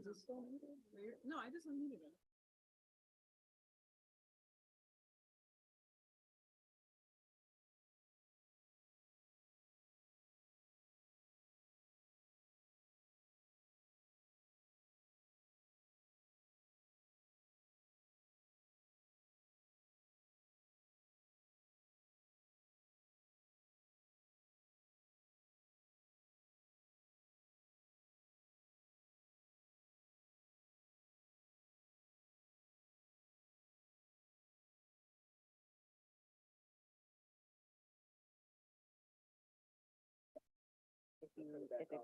Is it still muted? No, I just unmuted it. If it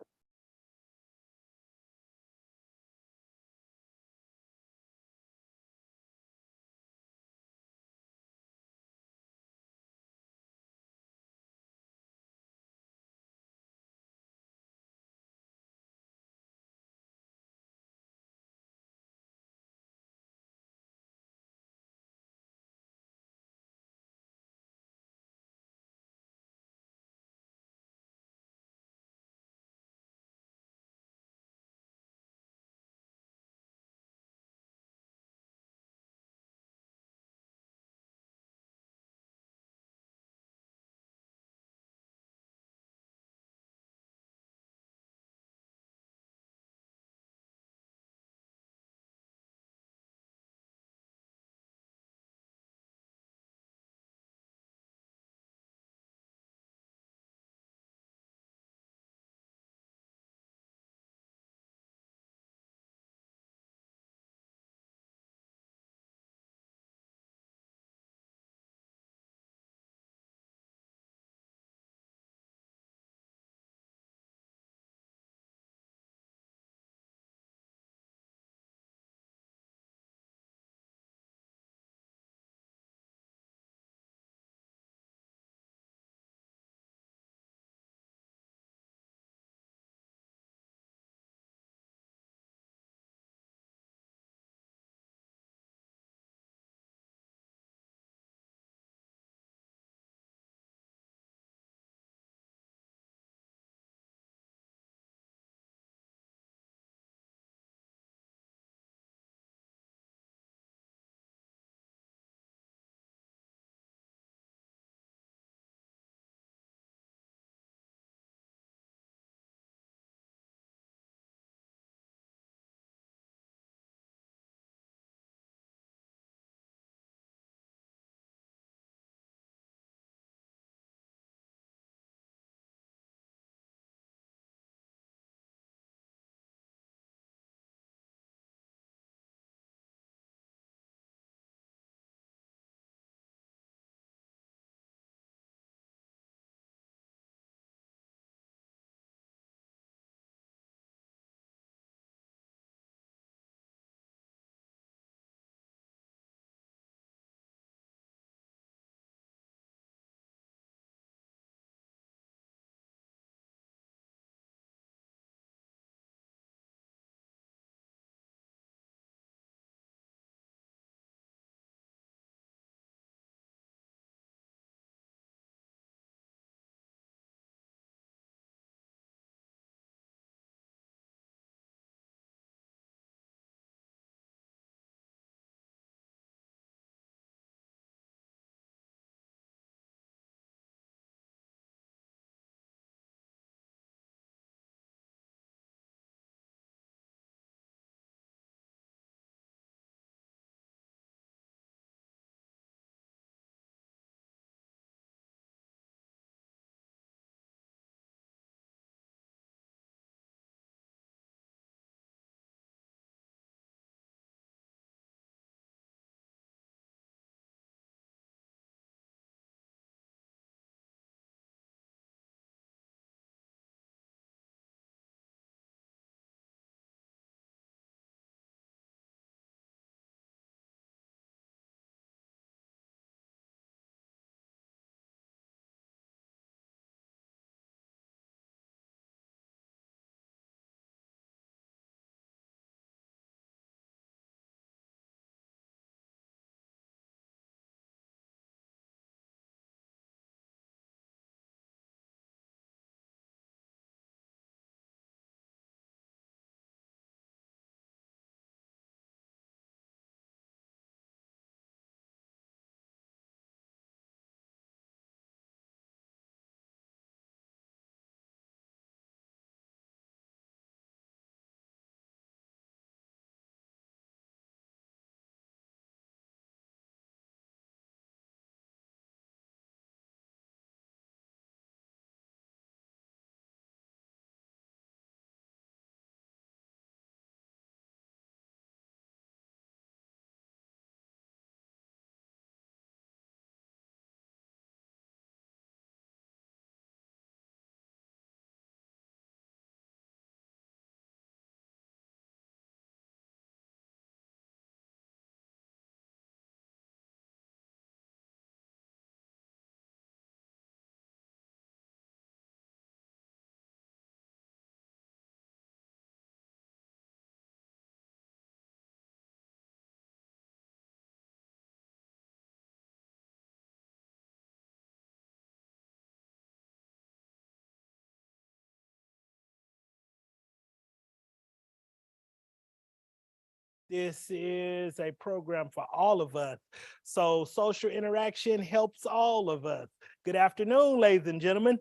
This is a program for all of us. So social interaction helps all of us. Good afternoon, ladies and gentlemen.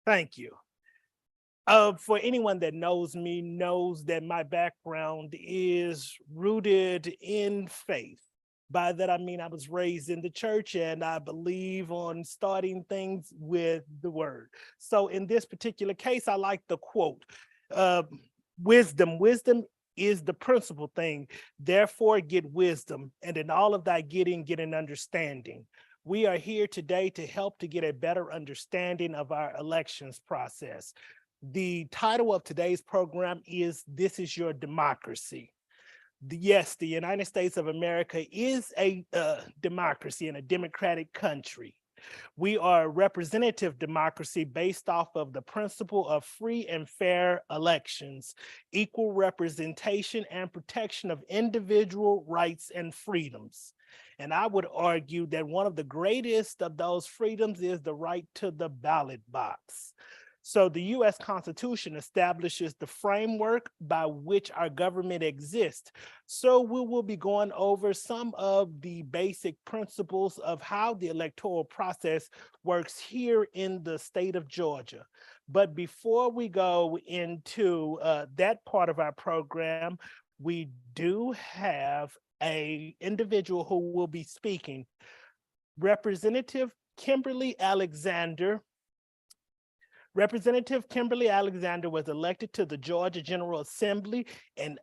Thank you. For anyone that knows me, knows that my background is rooted in faith. By that, I mean I was raised in the church and I believe on starting things with the word. So in this particular case, I like the quote, wisdom is the principal thing. Therefore, get wisdom, and in all of thy getting, get an understanding. We are here today to help to get a better understanding of our elections process. The title of today's program is This Is Your Democracy. Yes, the United States of America is a democracy and a democratic country. We are a representative democracy based off of the principle of free and fair elections, equal representation and protection of individual rights and freedoms. And I would argue that one of the greatest of those freedoms is the right to the ballot box. So the US Constitution establishes the framework by which our government exists. So we will be going over some of the basic principles of how the electoral process works here in the state of Georgia. But before we go into that part of our program, we do have an individual who will be speaking. Representative Kimberly Alexander. Representative Kimberly Alexander was elected to the Georgia General Assembly in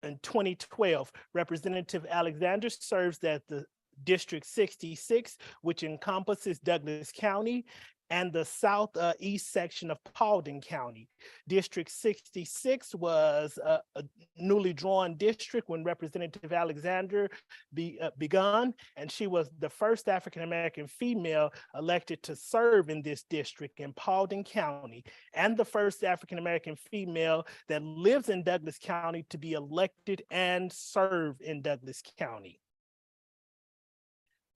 2012. Representative Alexander serves at the District 66, which encompasses Douglas County and the southeast section of Paulding County. District 66 was a newly drawn district when Representative Alexander begun, and she was the first African-American female elected to serve in this district in Paulding County, and the first African-American female that lives in Douglas County to be elected and serve in Douglas County.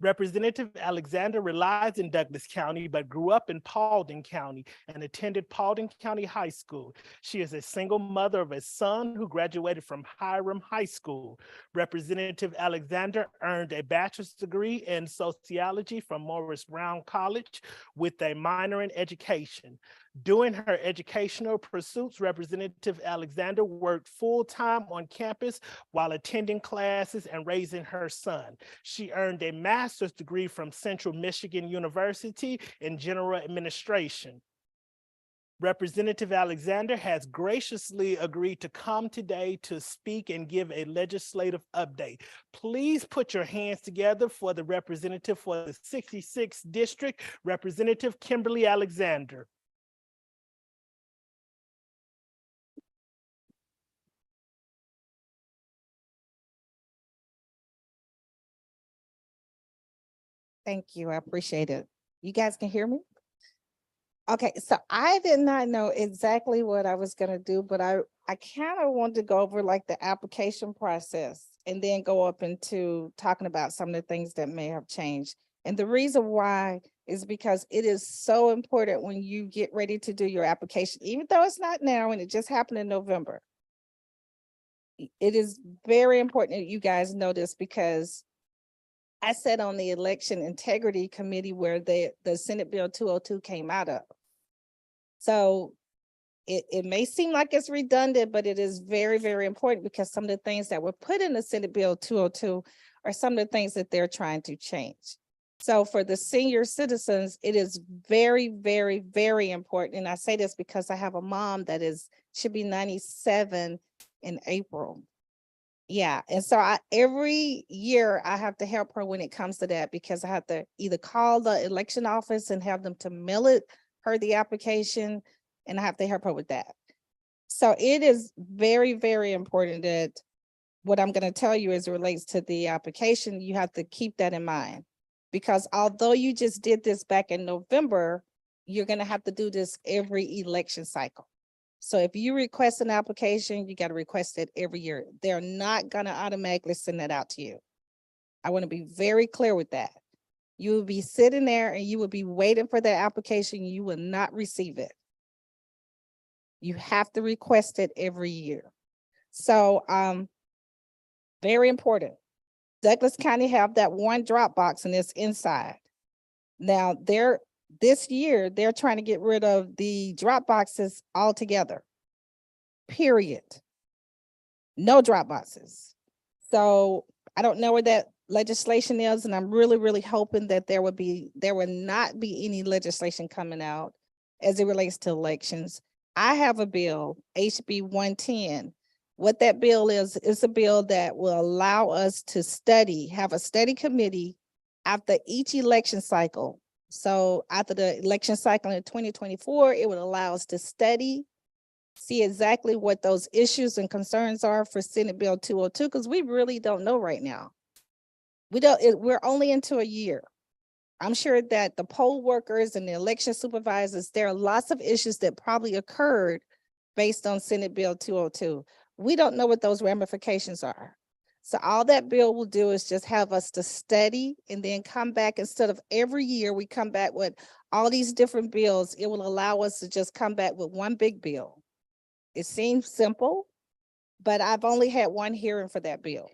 Representative Alexander resides in Douglas County, but grew up in Paulding County and attended Paulding County High School. She is a single mother of a son who graduated from Hiram High School. Representative Alexander earned a bachelor's degree in sociology from Morris Brown College with a minor in education. During her educational pursuits, Representative Alexander worked full-time on campus while attending classes and raising her son. She earned a master's degree from Central Michigan University in general administration. Representative Alexander has graciously agreed to come today to speak and give a legislative update. Please put your hands together for the representative for the 66th District, Representative Kimberly Alexander. Thank you. I appreciate it. You guys can hear me? Okay, so I did not know exactly what I was going to do, but I kind of wanted to go over like the application process and then go up into talking about some of the things that may have changed. And the reason why is because it is so important when you get ready to do your application, even though it's not now and it just happened in November. It is very important that you guys know this because I sat on the Election Integrity Committee where the Senate Bill 202 came out of. So it may seem like it's redundant, but it is very, very important because some of the things that were put in the Senate Bill 202 are some of the things that they're trying to change. So for the senior citizens, it is very, very, very important. And I say this because I have a mom that should be 97 in April. Yeah, and so every year I have to help her when it comes to that because I have to either call the election office and have them to mail her the application, and I have to help her with that. So it is very, very important that what I'm going to tell you as it relates to the application, you have to keep that in mind because although you just did this back in November, you're going to have to do this every election cycle. So if you request an application, you got to request it every year. They're not going to automatically send that out to you. I want to be very clear with that. You will be sitting there and you will be waiting for that application. You will not receive it. You have to request it every year. So Very important. Douglas County have that one drop box and it's inside. Now this year, they're trying to get rid of the drop boxes altogether. Period. No drop boxes. So I don't know where that legislation is, and I'm really, really hoping that there will not be any legislation coming out as it relates to elections. I have a bill, HB 110. What that bill is a bill that will allow us to have a study committee after each election cycle. So after the election cycle in 2024, it would allow us to study, see exactly what those issues and concerns are for Senate Bill 202, because we really don't know right now. We're only into a year. I'm sure that the poll workers and the election supervisors, there are lots of issues that probably occurred based on Senate Bill 202. We don't know what those ramifications are. So all that bill will do is just have us to study and then come back. Instead of every year we come back with all these different bills, it will allow us to just come back with one big bill. It seems simple, but I've only had one hearing for that bill.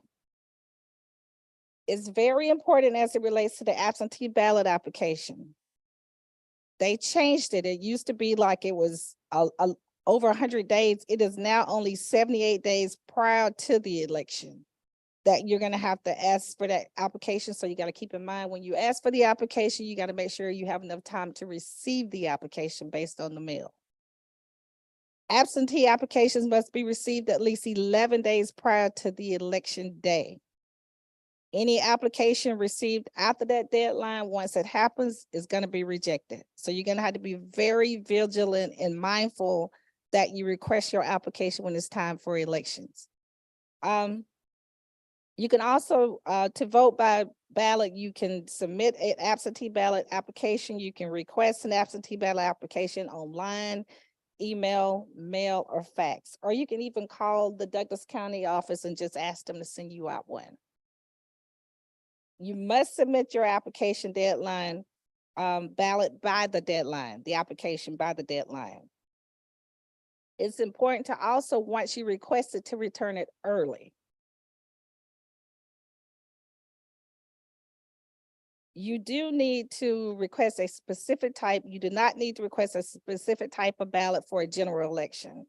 It's very important as it relates to the absentee ballot application. They changed it. It used to be like it was over 100 days. It is now only 78 days prior to the election that you're going to have to ask for that application. So you got to keep in mind when you ask for the application, you got to make sure you have enough time to receive the application based on the mail. Absentee applications must be received at least 11 days prior to the election day. Any application received after that deadline, once it happens, is going to be rejected. So you're going to have to be very vigilant and mindful that you request your application when it's time for elections. You can also, to vote by ballot, you can submit an absentee ballot application. You can request an absentee ballot application online, email, mail, or fax. Or you can even call the Douglas County office and just ask them to send you out one. You must submit your application deadline ballot by the deadline, the application by the deadline. It's important to also, once you request it, to return it early. You do need to request a specific type. You do not need to request a specific type of ballot for a general election.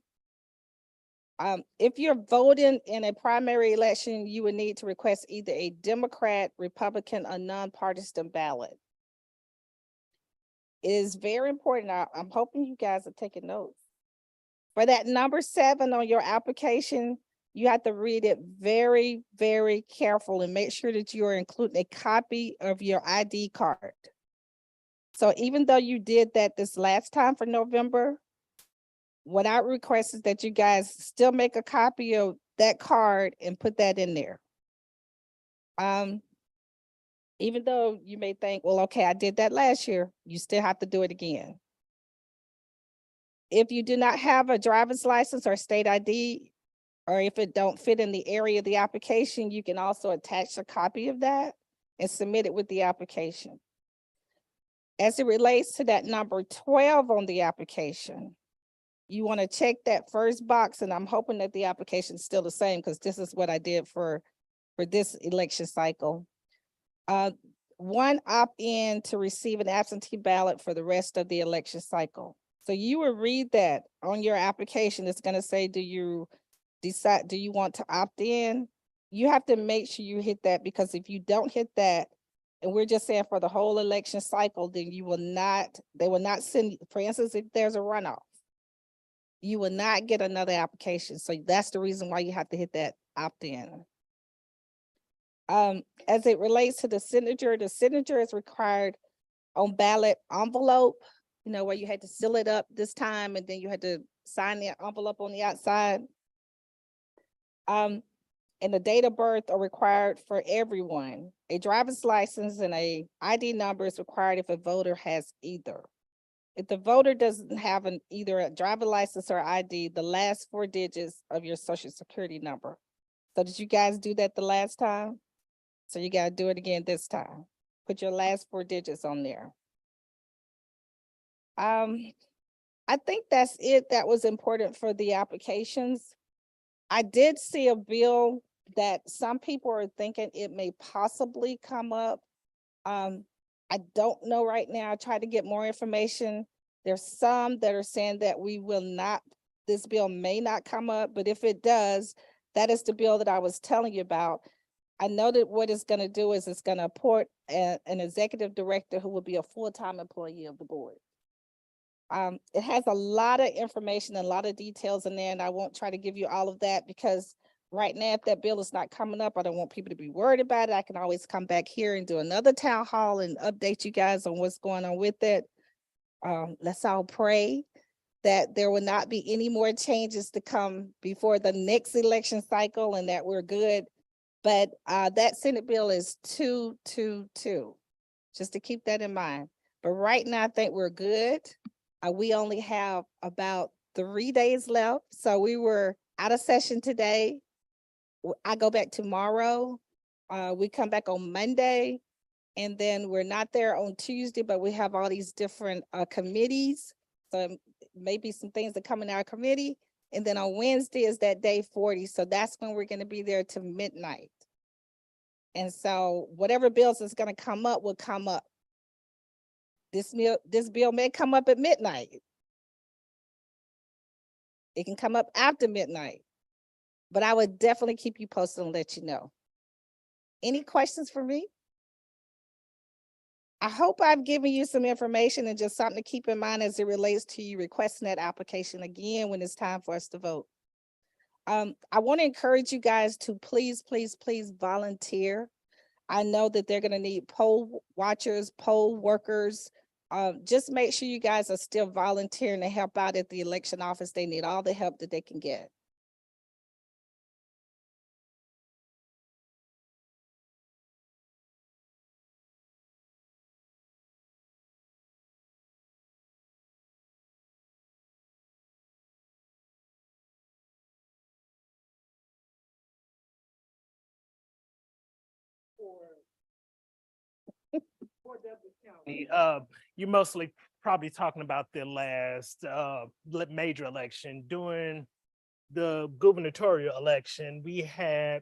If you're voting in a primary election, you would need to request either a Democrat, Republican, or nonpartisan ballot. It is very important. I'm hoping you guys are taking notes. For that number 7 on your application, you have to read it very, very careful and make sure that you are including a copy of your ID card. So even though you did that this last time for November, what I request is that you guys still make a copy of that card and put that in there. Even though you may think, well, okay, I did that last year, you still have to do it again. If you do not have a driver's license or state ID, or if it don't fit in the area of the application, you can also attach a copy of that and submit it with the application. As it relates to that number 12 on the application, you want to check that first box, and I'm hoping that the application is still the same because this is what I did for this election cycle. One, opt in to receive an absentee ballot for the rest of the election cycle. So you will read that on your application. It's going to say, do you want to opt in? You have to make sure you hit that, because if you don't hit that, and we're just saying for the whole election cycle, then they will not send, for instance, if there's a runoff, you will not get another application. So that's the reason why you have to hit that opt in. As it relates to the signature is required on ballot envelope, where you had to seal it up this time and then you had to sign the envelope on the outside. And the date of birth are required for everyone. A driver's license and a ID number is required if a voter has either. If the voter doesn't have either a driver license or ID, the last 4 digits of your social security number. So did you guys do that the last time? So you got to do it again this time. Put your last 4 digits on there. I think that's it that was important for the applications. I did see a bill that some people are thinking it may possibly come up. I don't know right now. I tried to get more information. There's some that are saying that we will not, this bill may not come up, but if it does, that is the bill that I was telling you about. I know that what it's gonna do is it's gonna appoint an executive director who will be a full-time employee of the board. It has a lot of information, and a lot of details in there, and I won't try to give you all of that because right now, if that bill is not coming up, I don't want people to be worried about it. I can always come back here and do another town hall and update you guys on what's going on with it. Let's all pray that there will not be any more changes to come before the next election cycle and that we're good. But that Senate bill is 222, just to keep that in mind. But right now, I think we're good. We only have about 3 days left. So we were out of session today. I go back tomorrow. We come back on Monday. And then we're not there on Tuesday, but we have all these different committees. So maybe some things that come in our committee. And then on Wednesday is that day 40. So that's when we're going to be there to midnight. And so whatever bills is going to come up will come up. This bill may come up at midnight. It can come up after midnight. But I would definitely keep you posted and let you know. Any questions for me? I hope I've given you some information and just something to keep in mind as it relates to you requesting that application again when it's time for us to vote. I want to encourage you guys to please, please, please volunteer. I know that they're going to need poll watchers, poll workers. Just make sure you guys are still volunteering to help out at the election office. They need all the help that they can get. You're mostly probably talking about the last major election. During the gubernatorial election, there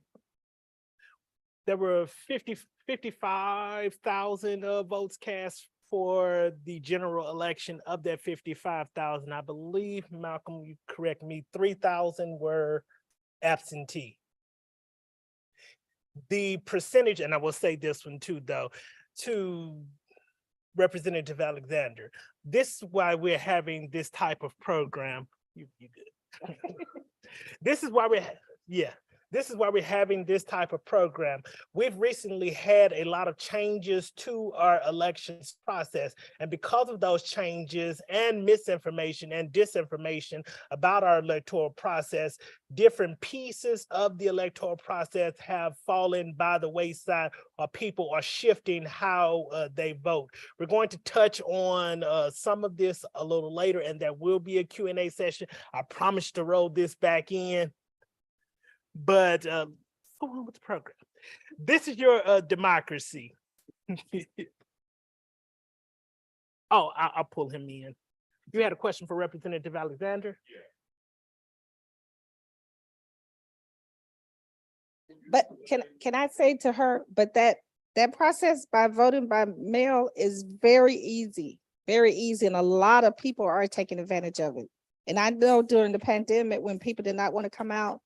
were 55,000 votes cast for the general election. Of that 55,000, I believe, Malcolm, you correct me, 3,000 were absentee. The percentage, and I will say this one too, though, to Representative Alexander, this is why we're having this type of program. You good. This is why this is why we're having this type of program. We've recently had a lot of changes to our elections process. And because of those changes and misinformation and disinformation about our electoral process, different pieces of the electoral process have fallen by the wayside, or people are shifting how they vote. We're going to touch on some of this a little later, and there will be a Q&A session. I promise to roll this back in. But go on with the program. This is your democracy. Oh, I'll pull him in. You had a question for Representative Alexander? Yeah. But can I say to her, but that process by voting by mail is very easy, and a lot of people are taking advantage of it. And I know during the pandemic, when people did not want to come out,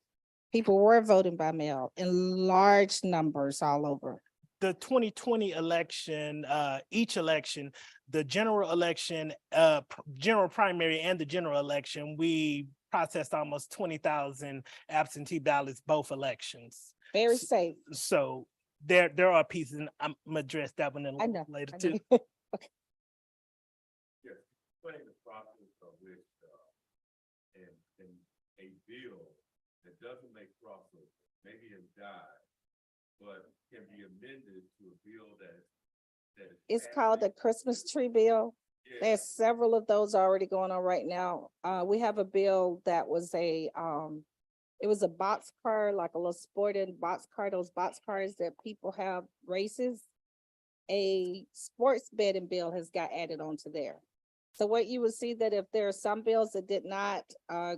people were voting by mail in large numbers all over. The 2020 election, each election, the general election, general primary and the general election, we processed almost 20,000 absentee ballots, both elections. Very safe. So there are pieces, and I'm gonna address that one in later too. Okay. Yes, explain the process of which, and a bill that doesn't make crossover, maybe has died, but can be amended to a bill that is. It's called the Christmas tree bill. Yeah. There's several of those already going on right now. We have a bill that was it was a box car, like a little sporting box car, those box cars that people have races. A sports betting bill has got added onto there. So what you will see that if there are some bills that did not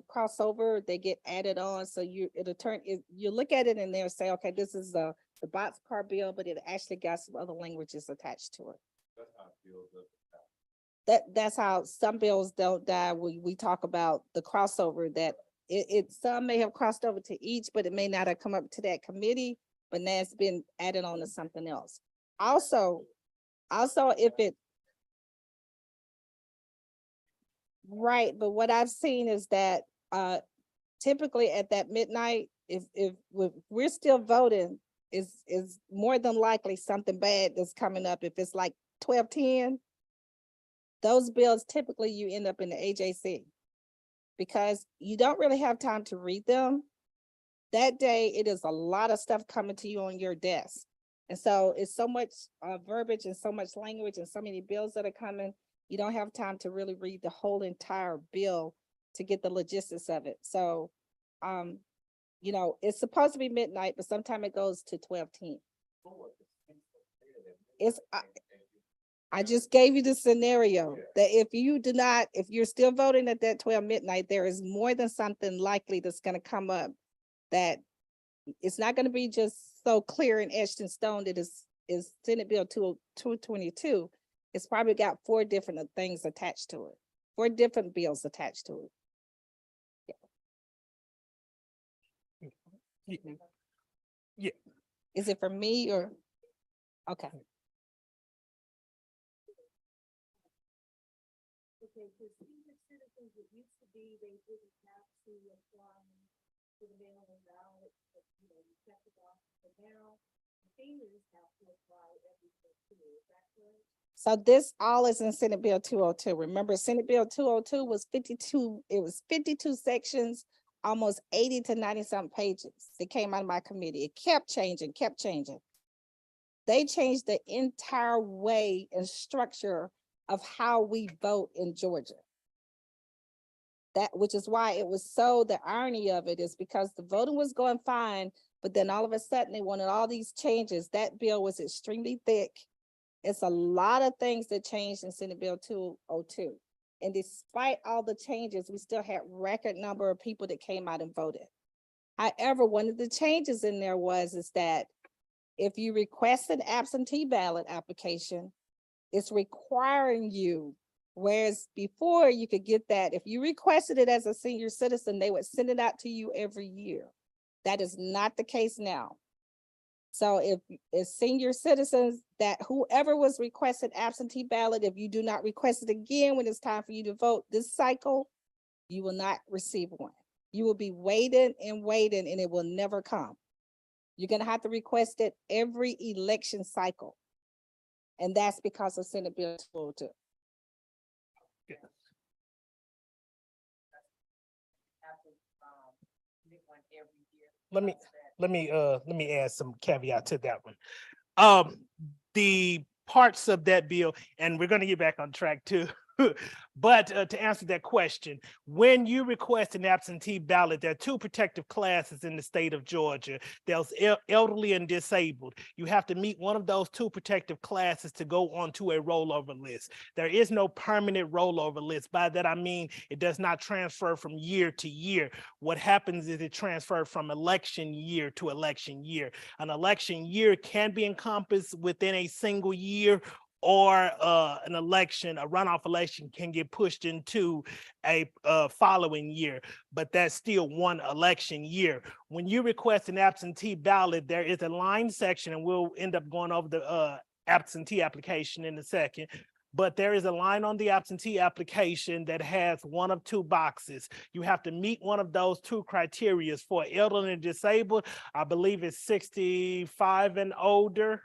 cross over, they get added on. So you look at it and they'll say, okay, this is the boxcar bill, but it actually got some other languages attached to it. That's how it feels up. That's how some bills don't die. We talk about the crossover that some may have crossed over to each, but it may not have come up to that committee, but now it's been added on to something else. Also, if it, right, but what I've seen is that typically at that midnight, if we're still voting, is more than likely something bad that's coming up. If it's like 12:10, those bills typically you end up in the AJC because you don't really have time to read them. That day, it is a lot of stuff coming to you on your desk. And so it's so much verbiage and so much language and so many bills that are coming. You don't have time to really read the whole entire bill to get the logistics of it. So, you know, it's supposed to be midnight, but sometimes it goes to 12:10. I just gave you the scenario that if you're still voting at that 12 midnight, there is more than something likely that's going to come up that it's not going to be just so clear and etched in stone that is Senate Bill 222. It's probably got 4 different things attached to it, 4 different bills attached to it. Yeah. Is it for me or? Okay. Okay, for senior citizens, it used to be they didn't have to apply for the mail-in ballot, but, you know, you check it off. But now, seniors have to apply everything too, is that correct? So this all is in Senate Bill 202. Remember, Senate Bill 202 was 52, it was 52 sections, almost 80 to 90 something pages. It came out of my committee. It kept changing, kept changing. They changed the entire way and structure of how we vote in Georgia. Which is why it was so, the irony of it is because the voting was going fine, but then all of a sudden they wanted all these changes. That bill was extremely thick. It's a lot of things that changed in Senate Bill 202. And despite all the changes, we still had record number of people that came out and voted. However, one of the changes in there is that if you request an absentee ballot application, it's requiring you, whereas before you could get that, if you requested it as a senior citizen, they would send it out to you every year. That is not the case now. So if senior citizens, that whoever was requested absentee ballot, if you do not request it again when it's time for you to vote this cycle, you will not receive one. You will be waiting and waiting and it will never come. You're gonna have to request it every election cycle. And that's because of Senate Bill 202. Let me add some caveat to that one. The parts of that bill, and we're going to get back on track too. But to answer that question, when you request an absentee ballot, there are 2 protective classes in the state of Georgia. There's elderly and disabled. You have to meet one of those 2 protective classes to go onto a rollover list. There is no permanent rollover list. By that, I mean, it does not transfer from year to year. What happens is it transfers from election year to election year. An election year can be encompassed within a single year, or an election, a runoff election can get pushed into a following year, but that's still one election year. When you request an absentee ballot, there is a line section, and we'll end up going over the absentee application in a second, but there is a line on the absentee application that has one of 2 boxes. You have to meet one of those 2 criteria. For elderly and disabled, I believe it's 65 and older.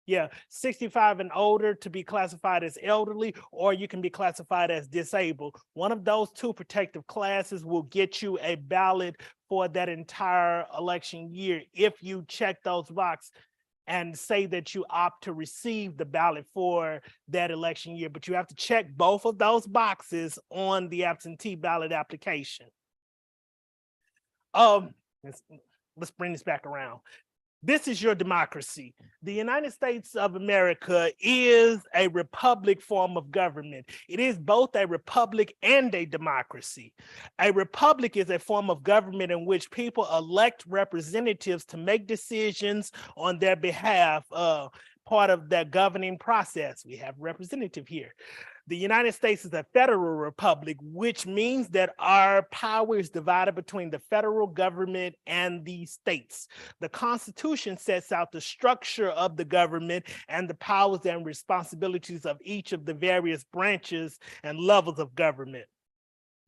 Yeah, 65 and older to be classified as elderly, or you can be classified as disabled. One of those 2 protective classes will get you a ballot for that entire election year if you check those boxes and say that you opt to receive the ballot for that election year. But you have to check both of those boxes on the absentee ballot application. Let's bring this back around. This is your democracy. The United States of America is a republic form of government. It is both a republic and a democracy. A republic is a form of government in which people elect representatives to make decisions on their behalf, part of that governing process. We have representative here. The United States is a federal republic, which means that our power is divided between the federal government and the states. The Constitution sets out the structure of the government and the powers and responsibilities of each of the various branches and levels of government.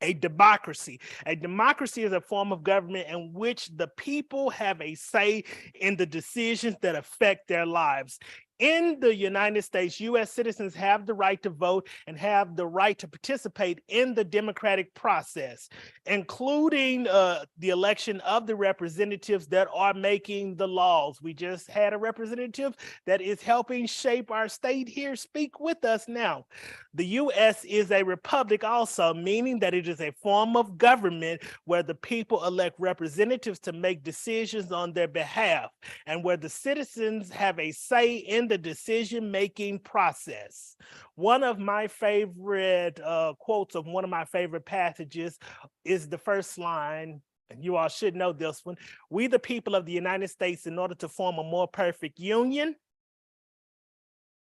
A democracy. A democracy is a form of government in which the people have a say in the decisions that affect their lives. In the United States, U.S. citizens have the right to vote and have the right to participate in the democratic process, including the election of the representatives that are making the laws. We just had a representative that is helping shape our state here speak with us now. The U.S. is a republic also, meaning that it is a form of government where the people elect representatives to make decisions on their behalf and where the citizens have a say in the decision-making process. One of my favorite quotes of one of my favorite passages is the first line, and you all should know this one. We, the people of the United States, in order to form a more perfect union.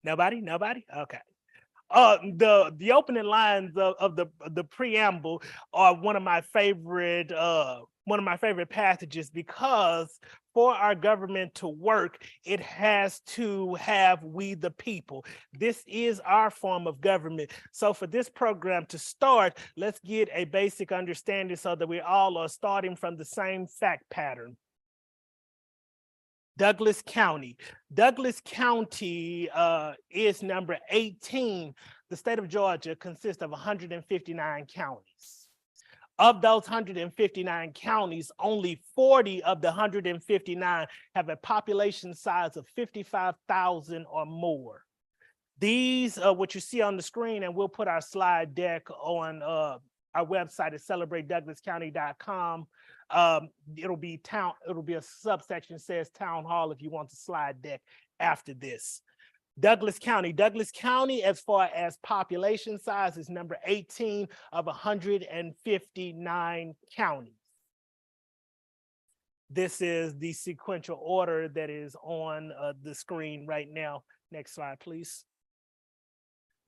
Nobody? Okay. The opening lines of the preamble are one of my favorite passages, because for our government to work, it has to have we the people. This is our form of government. So for this program to start, let's get a basic understanding so that we all are starting from the same fact pattern. Douglas County. Douglas County is number 18. The state of Georgia consists of 159 counties. Of those 159 counties, only 40 of the 159 have a population size of 55,000 or more. These, what you see on the screen, and we'll put our slide deck on our website at celebratedouglascounty.com. It'll be a subsection says town hall if you want the slide deck after this. Douglas County, as far as population size, is number 18 of 159 counties. This is the sequential order that is on the screen right now. Next slide, please.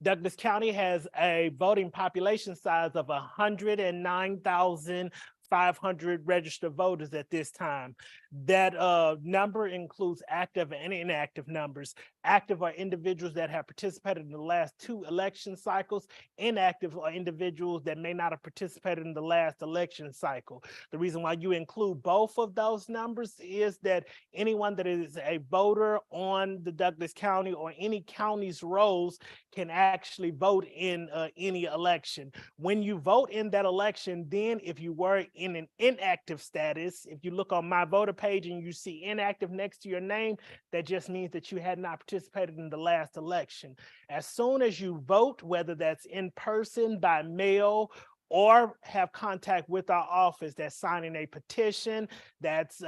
Douglas County has a voting population size of 109,500 registered voters at this time. That number includes active and inactive numbers. Active are individuals that have participated in the last 2 election cycles. Inactive are individuals that may not have participated in the last election cycle. The reason why you include both of those numbers is that anyone that is a voter on the Douglas County or any county's rolls can actually vote in any election. When you vote in that election, then if you were in an inactive status, if you look on my voter page and you see inactive next to your name, that just means that you had not participated in the last election. As soon as you vote, whether that's in person, by mail, or have contact with our office, that's signing a petition, that's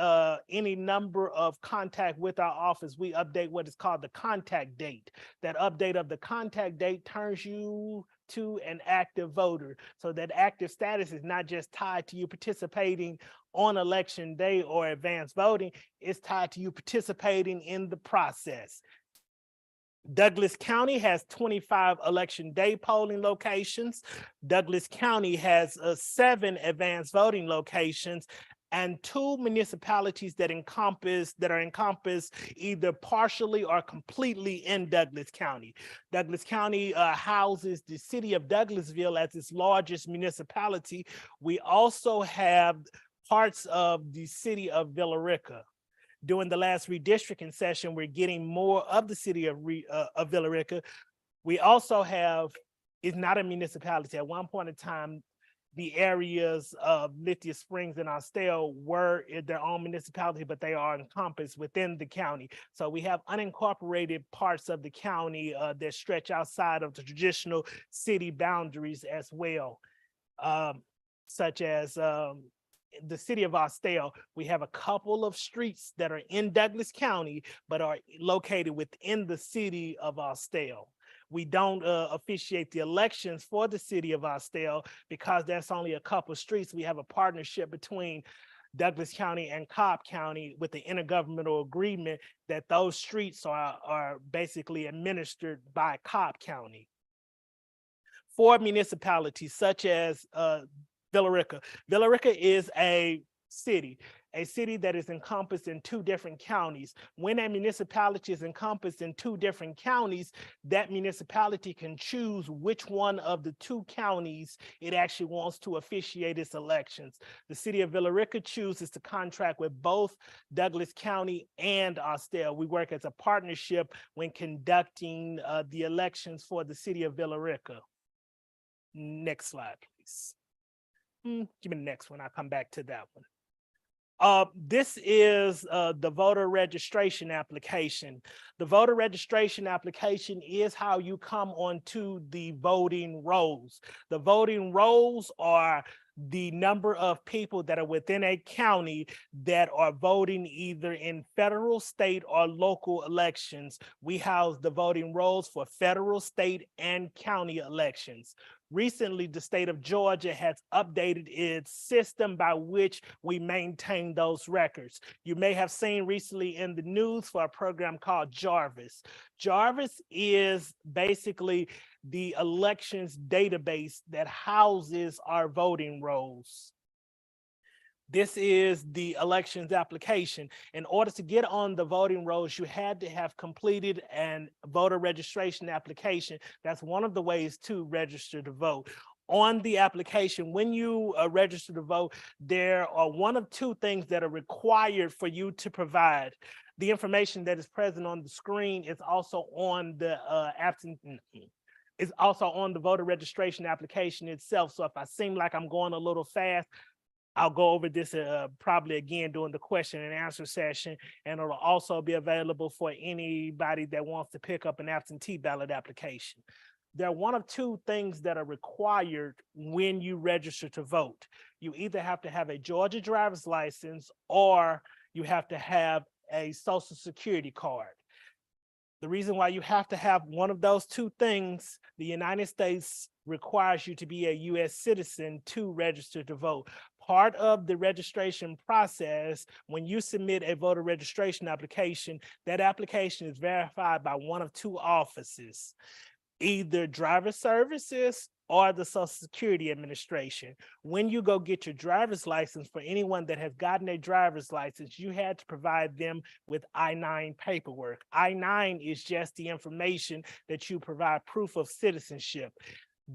any number of contact with our office, we update what is called the contact date. That update of the contact date turns you to an active voter. So that active status is not just tied to you participating on election day or advanced voting, it's tied to you participating in the process. Douglas County has 25 election day polling locations. Douglas County has 7 advanced voting locations and 2 municipalities that are encompassed either partially or completely in Douglas County. Douglas County houses the city of Douglasville as its largest municipality. We also have parts of the city of Villa-Rica. During the last redistricting session, we're getting more of the city of Villa-Rica. We also have, it's not a municipality. At one point in time, the areas of Lithia Springs and Austell were in their own municipality, but they are encompassed within the county. So we have unincorporated parts of the county that stretch outside of the traditional city boundaries as well, such as the city of Austell, we have a couple of streets that are in Douglas County, but are located within the city of Austell. We don't officiate the elections for the city of Austell because that's only a couple of streets. We have a partnership between Douglas County and Cobb County with the intergovernmental agreement that those streets are basically administered by Cobb County. For municipalities such as Villa Rica. Villa Rica is a city that is encompassed in 2 different counties. When a municipality is encompassed in 2 different counties, that municipality can choose which one of the 2 counties it actually wants to officiate its elections. The city of Villa Rica chooses to contract with both Douglas County and Austell. We work as a partnership when conducting the elections for the city of Villa Rica. Next slide, please. Give me the next one. I'll come back to that one. This is the voter registration application. The voter registration application is how you come onto the voting rolls. The voting rolls are the number of people that are within a county that are voting either in federal, state, or local elections. We house the voting rolls for federal, state, and county elections. Recently, the state of Georgia has updated its system by which we maintain those records. You may have seen recently in the news for a program called Jarvis. Jarvis is basically the elections database that houses our voting rolls. This is the elections application. In order to get on the voting rolls, you had to have completed an voter registration application. That's one of the ways to register to vote. On the application, when you register to vote, there are one of 2 things that are required for you to provide. The information that is present on the screen is also on the is also on the voter registration application itself. So if I seem like I'm going a little fast, I'll go over this probably again during the question and answer session, and it'll also be available for anybody that wants to pick up an absentee ballot application. There are one of 2 things that are required when you register to vote. You either have to have a Georgia driver's license or you have to have a Social Security card. The reason why you have to have one of those 2 things, the United States requires you to be a U.S. citizen to register to vote. Part of the registration process, when you submit a voter registration application, that application is verified by one of 2 offices, either Driver Services or the Social Security Administration. When you go get your driver's license, for anyone that has gotten a driver's license, you had to provide them with I-9 paperwork. I-9 is just the information that you provide proof of citizenship.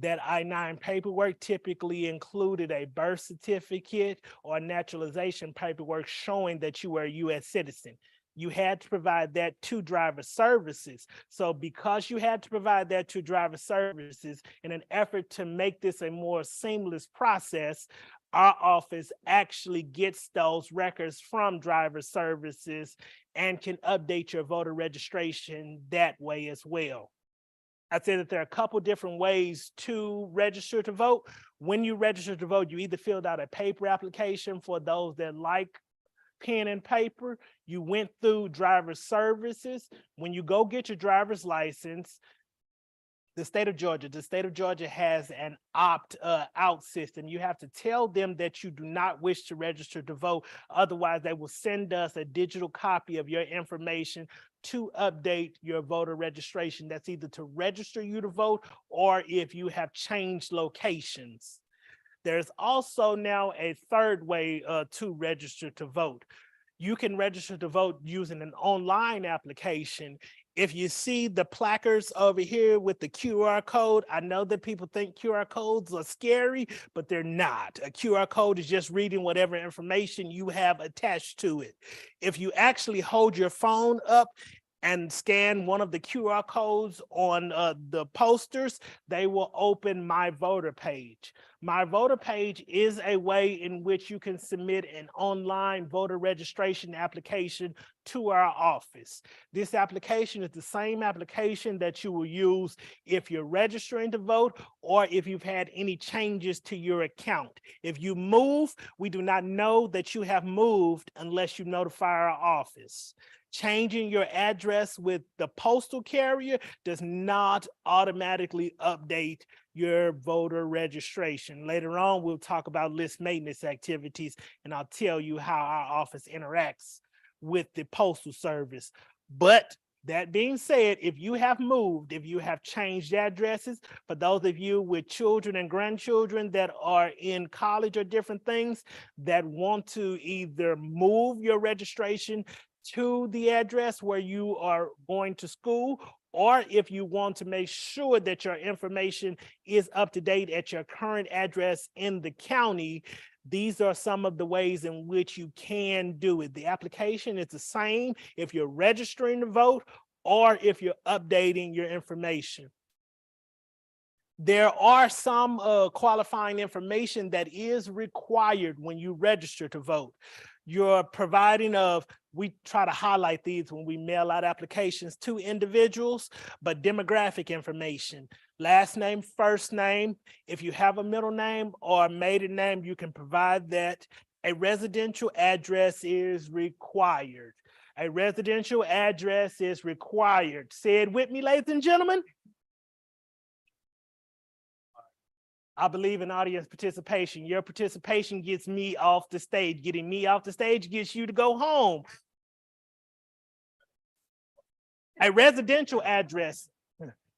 That I-9 paperwork typically included a birth certificate or naturalization paperwork showing that you were a U.S. citizen. You had to provide that to Driver Services. So because you had to provide that to Driver Services, in an effort to make this a more seamless process, our office actually gets those records from Driver Services and can update your voter registration that way as well. I'd say that there are a couple different ways to register to vote. When you register to vote, you either filled out a paper application for those that like pen and paper. You went through Driver Services. When you go get your driver's license, the state of Georgia has an opt-out system. You have to tell them that you do not wish to register to vote. Otherwise, they will send us a digital copy of your information to update your voter registration. That's either to register you to vote or if you have changed locations. There's also now a 3rd way to register to vote. You can register to vote using an online application. If you see the placards over here with the QR code, I know that people think QR codes are scary, but they're not. A QR code is just reading whatever information you have attached to it. If you actually hold your phone up and scan one of the QR codes on the posters, they will open My Voter page. My Voter page is a way in which you can submit an online voter registration application to our office. This application is the same application that you will use if you're registering to vote or if you've had any changes to your account. If you move, we do not know that you have moved unless you notify our office. Changing your address with the postal carrier does not automatically update your voter registration. Later on, we'll talk about list maintenance activities, and I'll tell you how our office interacts with the postal service. But that being said, if you have moved, if you have changed addresses, for those of you with children and grandchildren that are in college or different things that want to either move your registration to the address where you are going to school, or if you want to make sure that your information is up to date at your current address in the county, these are some of the ways in which you can do it. The application is the same if you're registering to vote or if you're updating your information. There are some qualifying information that is required when you register to vote. You're providing we try to highlight these when we mail out applications to individuals, but demographic information, last name, first name. If you have a middle name or a maiden name, you can provide that. A residential address is required. A residential address is required. Say it with me, ladies and gentlemen. I believe in audience participation. Your participation gets me off the stage. Getting me off the stage gets you to go home. A residential address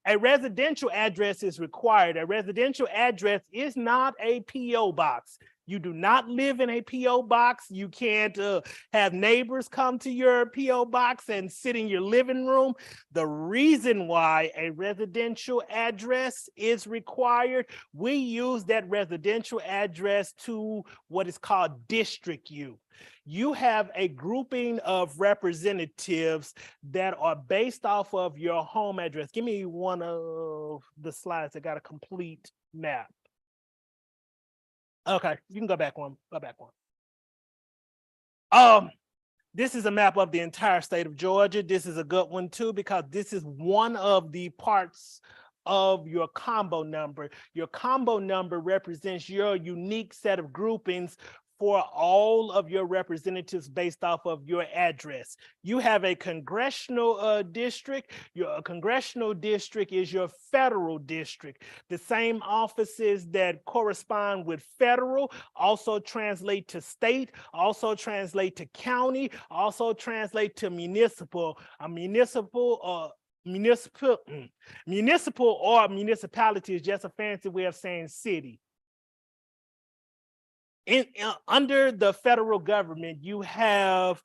is required. A residential address is not a P.O. box. You do not live in a P.O. box. You can't have neighbors come to your P.O. box and sit in your living room. The reason why a residential address is required, we use that residential address to what is called District U. You have a grouping of representatives that are based off of your home address. Give me one of the slides that got a complete map. Okay, you can go back one. This is a map of the entire state of Georgia. This is a good one too, because this is one of the parts of your combo number. Your combo number represents your unique set of groupings for all of your representatives based off of your address. You have a congressional district. Your congressional district is your federal district. The same offices that correspond with federal also translate to state, also translate to county, also translate to municipal. Municipal or municipality is just a fancy way of saying city. Under the federal government, you have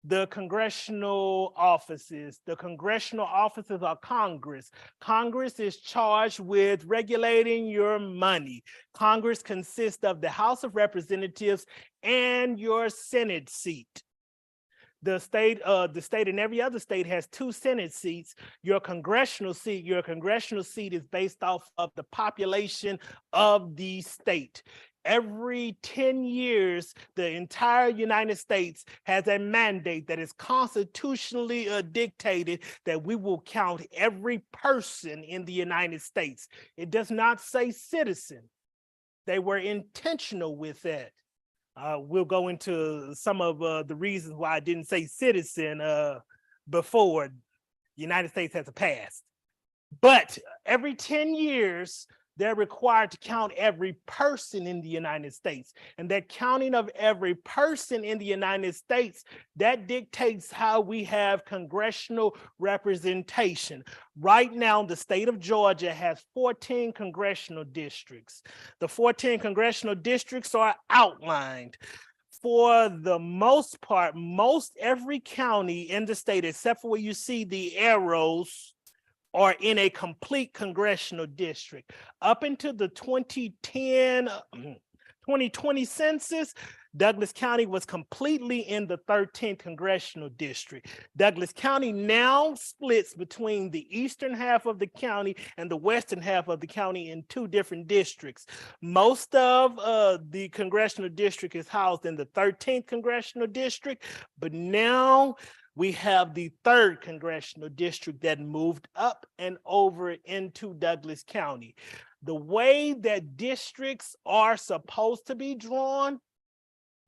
the congressional offices. The congressional offices are Congress. Congress is charged with regulating your money. Congress consists of the House of Representatives and your Senate seat. The state and every other state has 2 Senate seats. Your congressional seat is based off of the population of the state. Every 10 years, the entire United States has a mandate that is constitutionally dictated that we will count every person in the United States. It does not say citizen. They were intentional with that. We'll go into some of the reasons why I didn't say citizen before. The United States has a past. But every 10 years, they're required to count every person in the United States. And that counting of every person in the United States, that dictates how we have congressional representation. Right now, the state of Georgia has 14 congressional districts. The 14 congressional districts are outlined. For the most part, every county in the state, except for where you see the arrows, are in a complete congressional district. Up until the 2020 census, Douglas County was completely in the 13th congressional district. Douglas County now splits between the eastern half of the county and the western half of the county in two different districts. Most of the congressional district is housed in the 13th congressional district, but now we have the 3rd congressional district that moved up and over into Douglas County. The way that districts are supposed to be drawn,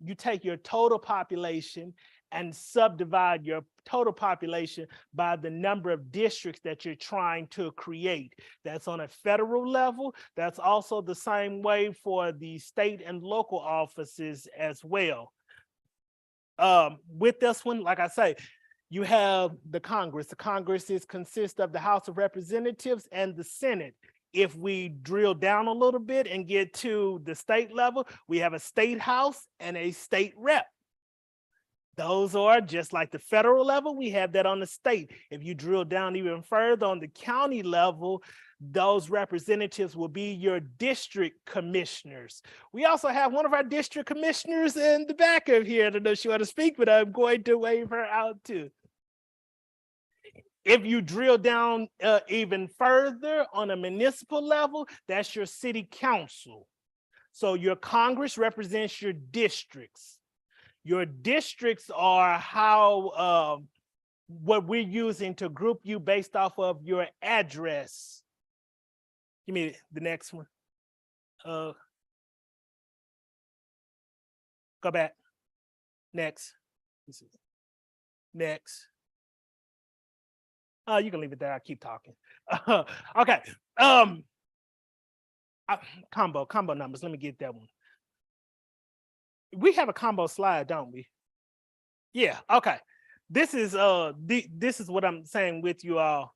you take your total population and subdivide your total population by the number of districts that you're trying to create. That's on a federal level. That's also the same way for the state and local offices as well. With this one, like I say, you have the Congress. The Congress consists of the House of Representatives and the Senate. If we drill down a little bit and get to the state level, we have a state house and a state rep. Those are just like the federal level, we have that on the state. If you drill down even further on the county level, those representatives will be your district commissioners. We also have one of our district commissioners in the back of here. I don't know if she want to speak, but I'm going to wave her out too. If you drill down even further on a municipal level, that's your city council. So your Congress represents your districts. Your districts are how what we're using to group you based off of your address. Give me the next one. Go back. Next. Next. You can leave it there. I keep talking. Okay. Combo numbers. Let me get that one. We have a combo slide, don't we? Yeah. Okay. This is this is what I'm saying with you all.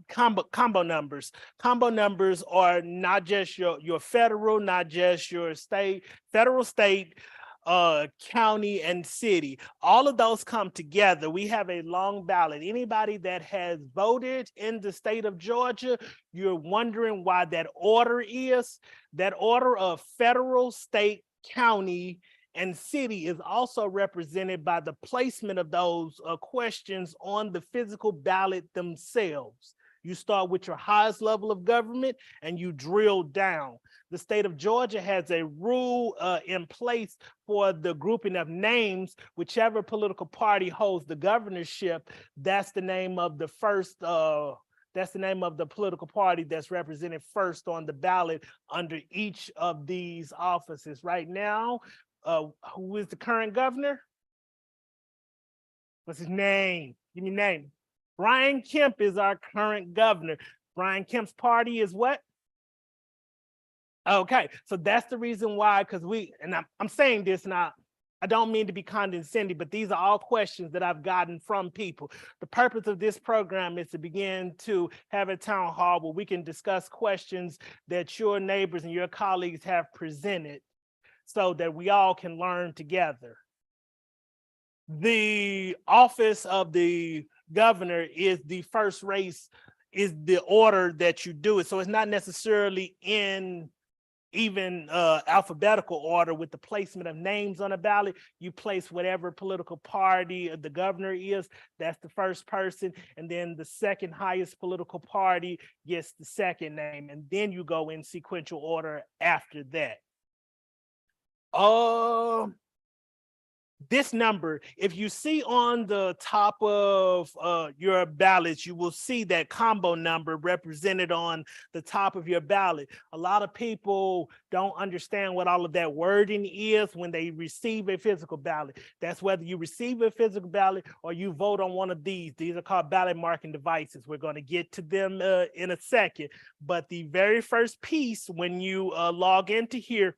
Combo numbers. Combo numbers are not just your federal, not just your state, federal, state, county, and city. All of those come together. We have a long ballot. Anybody that has voted in the state of Georgia, you're wondering why that order is. That order of federal, state, county, and city is also represented by the placement of those questions on the physical ballot themselves. You start with your highest level of government and you drill down. The state of Georgia has a rule in place for the grouping of names. Whichever political party holds the governorship, that's the name of the first that's the name of the political party that's represented first on the ballot under each of these offices. Right now, who is the current governor? What's his name? Give me a name. Brian Kemp is our current governor. Brian Kemp's party is what? Okay, so that's the reason why, because I'm saying this now, I don't mean to be condescending, but these are all questions that I've gotten from people. The purpose of this program is to begin to have a town hall where we can discuss questions that your neighbors and your colleagues have presented so that we all can learn together. The office of the governor is the first race, is the order that you do it. So it's not necessarily in even alphabetical order with the placement of names on a ballot. You place whatever political party the governor is, that's the first person, and then the second highest political party gets the second name, and then you go in sequential order after that. This number, if you see on the top of your ballots, you will see that combo number represented on the top of your ballot. A lot of people don't understand what all of that wording is when they receive a physical ballot. That's whether you receive a physical ballot or you vote on one of these. These are called ballot marking devices. We're going to get to them in a second. But the very first piece, when you log into here,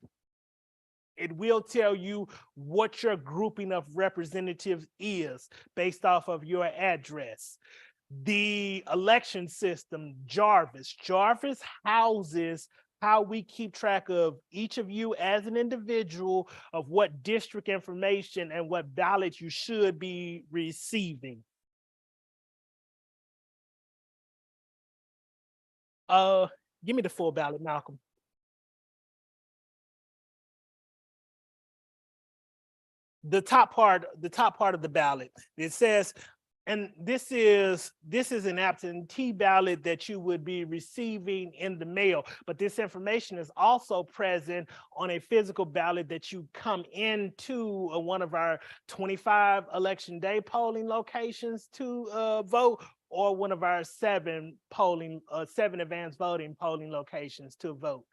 it will tell you what your grouping of representatives is based off of your address. The election system, Jarvis houses how we keep track of each of you as an individual, of what district information and what ballot you should be receiving. Give me the full ballot, Malcolm. the top part of the ballot. It says, and this is an absentee ballot that you would be receiving in the mail, but this information is also present on a physical ballot that you come into one of our 25 election day polling locations to vote, or one of our 7 advanced voting polling locations to vote.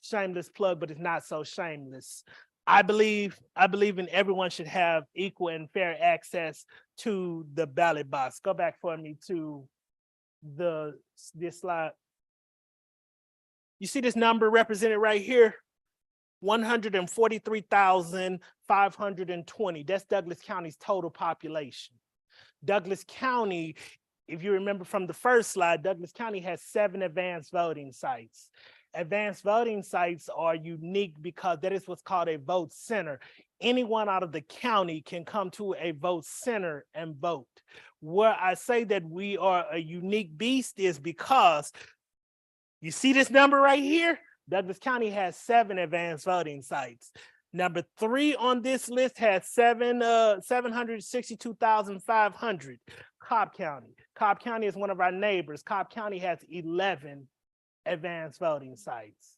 Shameless plug, but it's not so shameless. I believe in everyone should have equal and fair access to the ballot box. Go back for me to this slide. You see this number represented right here? 143,520. That's Douglas County's total population. Douglas County, if you remember from the first slide, Douglas County has 7 advanced voting sites. Advanced voting sites are unique because that is what's called a vote center. Anyone out of the county can come to a vote center and vote. Where I say that we are a unique beast is because you see this number right here? Douglas County has 7 advanced voting sites. Number 3 on this list has 762,500. Cobb County. Cobb County is one of our neighbors. Cobb County has 11 advanced voting sites.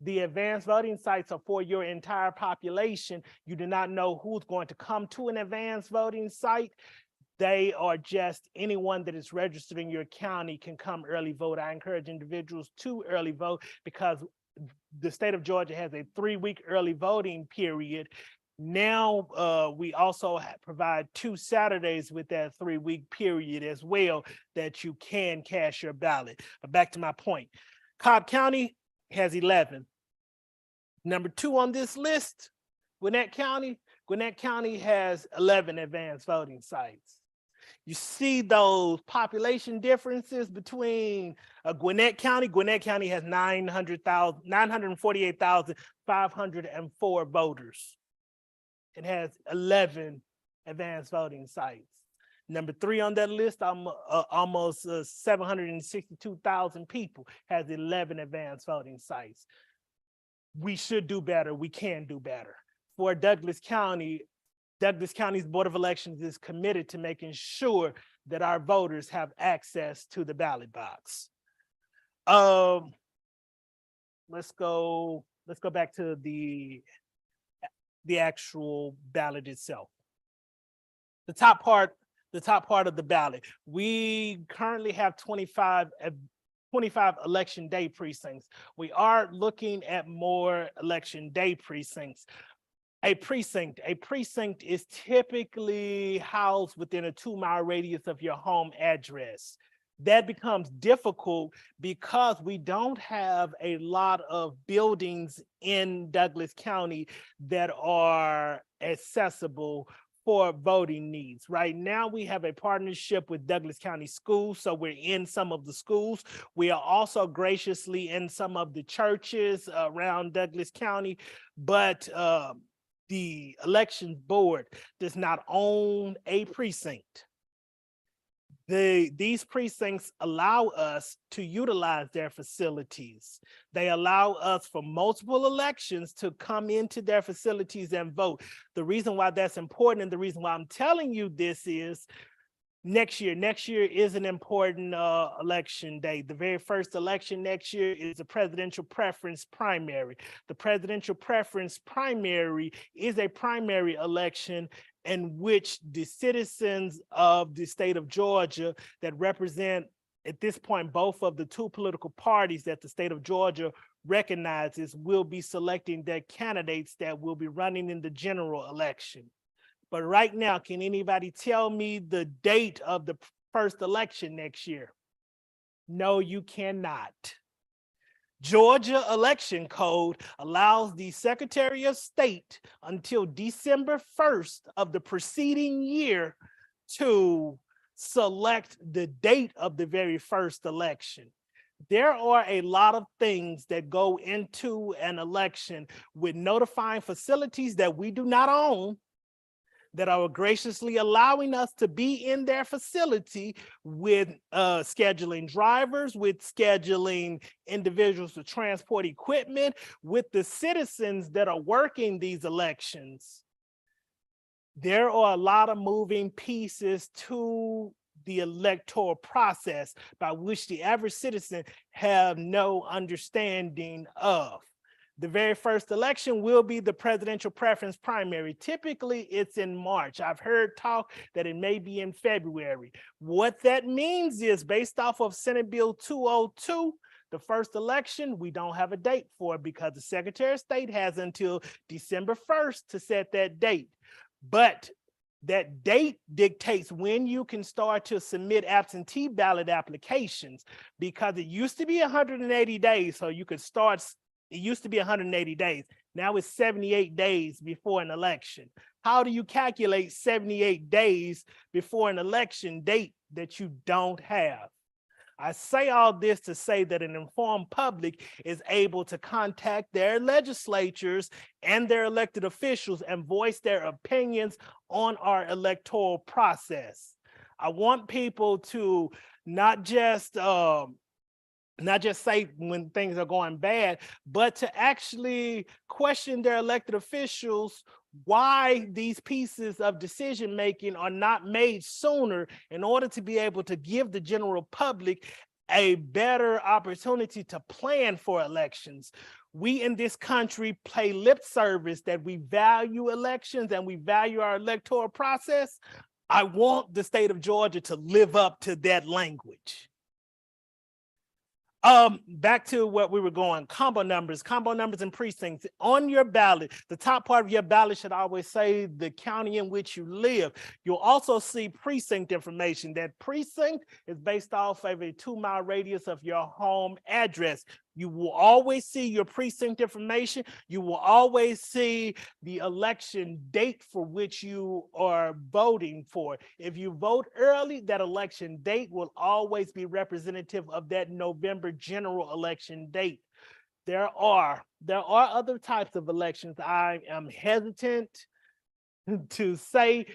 The advanced voting sites are for your entire population. You do not know who's going to come to an advanced voting site. They are just anyone that is registered in your county can come early vote. I encourage individuals to early vote because the state of Georgia has a 3-week early voting period. Now we also provide 2 Saturdays with that 3-week period as well that you can cast your ballot. But back to my point, Cobb County has 11. Number 2 on this list, Gwinnett County. Gwinnett County has 11 advanced voting sites. You see those population differences between Gwinnett County. Gwinnett County has 948,504 voters. It has 11 advanced voting sites. Number 3 on that list, almost 762,000 people, has 11 advanced voting sites. We should do better. We can do better. For Douglas County, Douglas County's Board of Elections is committed to making sure that our voters have access to the ballot box. Let's go back to the actual ballot itself. The top part of the ballot. We currently have 25 election day precincts. We are looking at more election day precincts. A precinct is typically housed within a 2-mile radius of your home address. That becomes difficult because we don't have a lot of buildings in Douglas County that are accessible for voting needs. Right now, we have a partnership with Douglas County Schools, so we're in some of the schools. We are also graciously in some of the churches around Douglas County, but the elections board does not own a precinct. These precincts allow us to utilize their facilities. They allow us for multiple elections to come into their facilities and vote. The reason why that's important and the reason why I'm telling you this is next year is an important election day. The very first election next year is a presidential preference primary. The presidential preference primary is a primary election in which the citizens of the state of Georgia that represent, at this point, both of the 2 political parties that the state of Georgia recognizes will be selecting their candidates that will be running in the general election. But right now, can anybody tell me the date of the first election next year? No, you cannot. Georgia election code allows the Secretary of State until December 1st of the preceding year to select the date of the very first election. There are a lot of things that go into an election with notifying facilities that we do not own, that are graciously allowing us to be in their facility, with scheduling drivers, with scheduling individuals to transport equipment, with the citizens that are working these elections. there are a lot of moving pieces to the electoral process by which the average citizen have no understanding of. The very first election will be the presidential preference primary. Typically, it's in March. I've heard talk that it may be in February. What that means is, based off of Senate Bill 202, the first election, we don't have a date for it because the Secretary of State has until December 1st to set that date. But that date dictates when you can start to submit absentee ballot applications, because it used to be 180 days. So you could start, it used to be 180 days. Now it's 78 days before an election. How do you calculate 78 days before an election date that you don't have? I say all this to say that an informed public is able to contact their legislatures and their elected officials and voice their opinions on our electoral process. I want people to not just say when things are going bad, but to actually question their elected officials why these pieces of decision making are not made sooner, in order to be able to give the general public a better opportunity to plan for elections. We in this country pay lip service that we value elections and we value our electoral process. I want the state of Georgia to live up to that language. Back to what we were going, combo numbers and precincts. On your ballot, the top part of your ballot should always say the county in which you live. You'll also see precinct information. That precinct is based off of a 2-mile radius of your home address. You will always see your precinct information. You will always see the election date for which you are voting for. If you vote early, that election date will always be representative of that November general election date. There are other types of elections. I am hesitant to say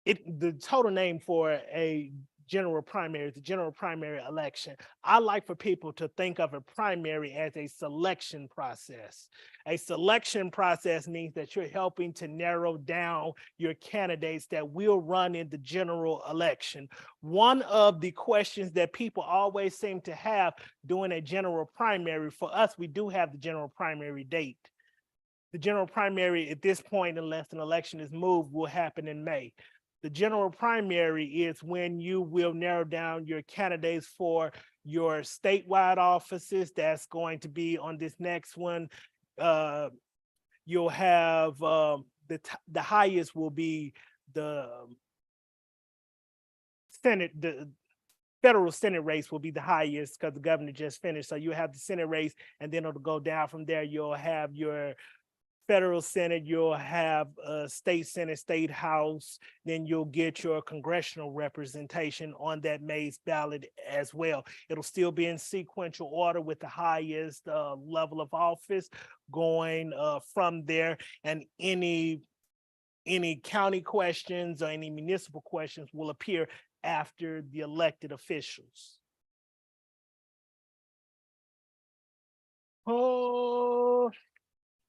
it. The total name for a general primary is the general primary election. I like for people to think of a primary as a selection process. A selection process means that you're helping to narrow down your candidates that will run in the general election. One of the questions that people always seem to have during a general primary, for us, we do have the general primary date. The general primary at this point, unless an election is moved, will happen in May. The general primary is when you will narrow down your candidates for your statewide offices. That's going to be on this next one. You'll have the highest will be the Senate, the federal Senate race will be the highest because the governor just finished. So you have the Senate race, and then it'll go down from there. You'll have your federal Senate, you'll have a state Senate, state House, then you'll get your congressional representation on that May's ballot as well. It'll still be in sequential order with the highest level of office going from there, and any county questions or any municipal questions will appear after the elected officials. Oh,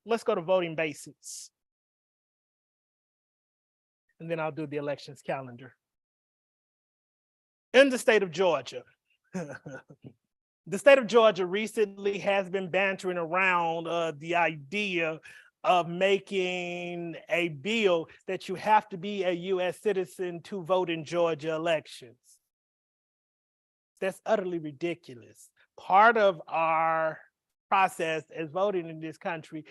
let's go to voting basics. And then I'll do the elections calendar. In the state of Georgia, the state of Georgia recently has been bantering around the idea of making a bill that you have to be a U.S. citizen to vote in Georgia elections. That's utterly ridiculous. Part of our process as voting in this country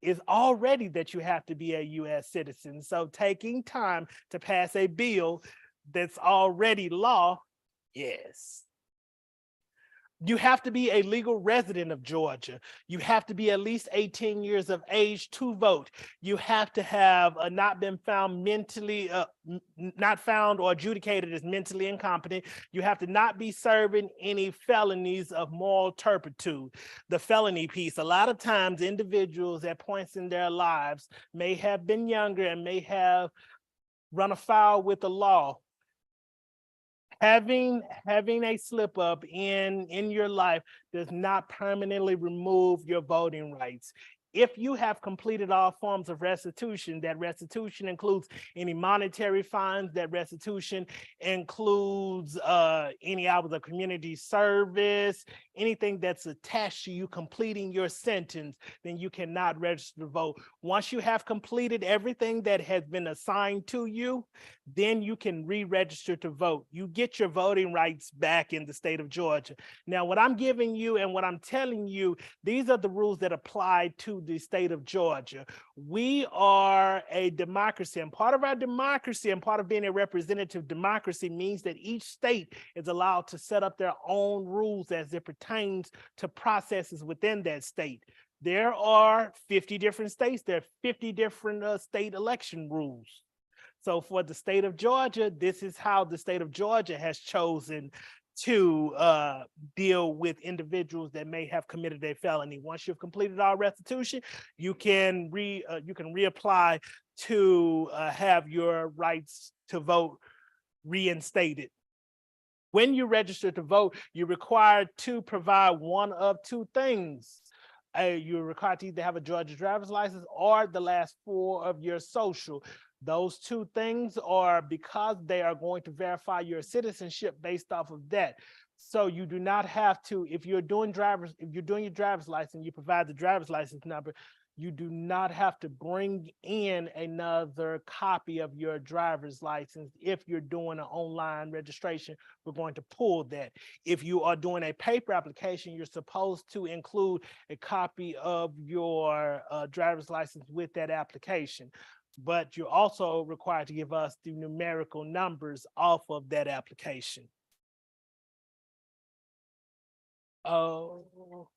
is already that you have to be a U.S. citizen. So taking time to pass a bill that's already law, yes. You have to be a legal resident of Georgia. You have to be at least 18 years of age to vote. You have to have not been found mentally, not found or adjudicated as mentally incompetent. You have to not be serving any felonies of moral turpitude. The felony piece, a lot of times individuals at points in their lives may have been younger and may have run afoul with the law. Having a slip up in your life does not permanently remove your voting rights. If you have completed all forms of restitution, that restitution includes any monetary fines, that restitution includes any hours of community service, anything that's attached to you completing your sentence, then you cannot register to vote. Once you have completed everything that has been assigned to you, then you can re-register to vote. You get your voting rights back in the state of Georgia. Now, what I'm giving you and what I'm telling you, these are the rules that apply to the state of Georgia. We are a democracy, and part of our democracy and part of being a representative democracy means that each state is allowed to set up their own rules as it pertains to processes within that state. There are 50 different states. There are 50 different state election rules. So for the state of Georgia, this is how the state of Georgia has chosen to deal with individuals that may have committed a felony. Once you've completed all restitution, you can reapply to have your rights to vote reinstated. When you register to vote, you're required to provide one of two things. You're required to either have a Georgia driver's license or the last four of your social. Those two things are because they are going to verify your citizenship based off of that. So you do not have to, if you're doing your driver's license, you provide the driver's license number, you do not have to bring in another copy of your driver's license. If you're doing an online registration, we're going to pull that. If you are doing a paper application, you're supposed to include a copy of your driver's license with that application. But you're also required to give us the numerical numbers off of that application. Oh,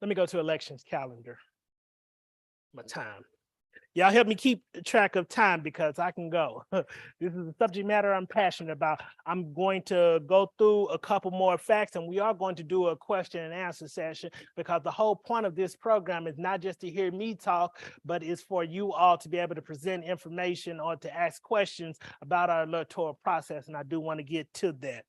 let me go to elections calendar. My time. Y'all help me keep track of time because I can go. This is a subject matter I'm passionate about. I'm going to go through a couple more facts, and we are going to do a question and answer session because the whole point of this program is not just to hear me talk, but is for you all to be able to present information or to ask questions about our electoral process, and I do want to get to that.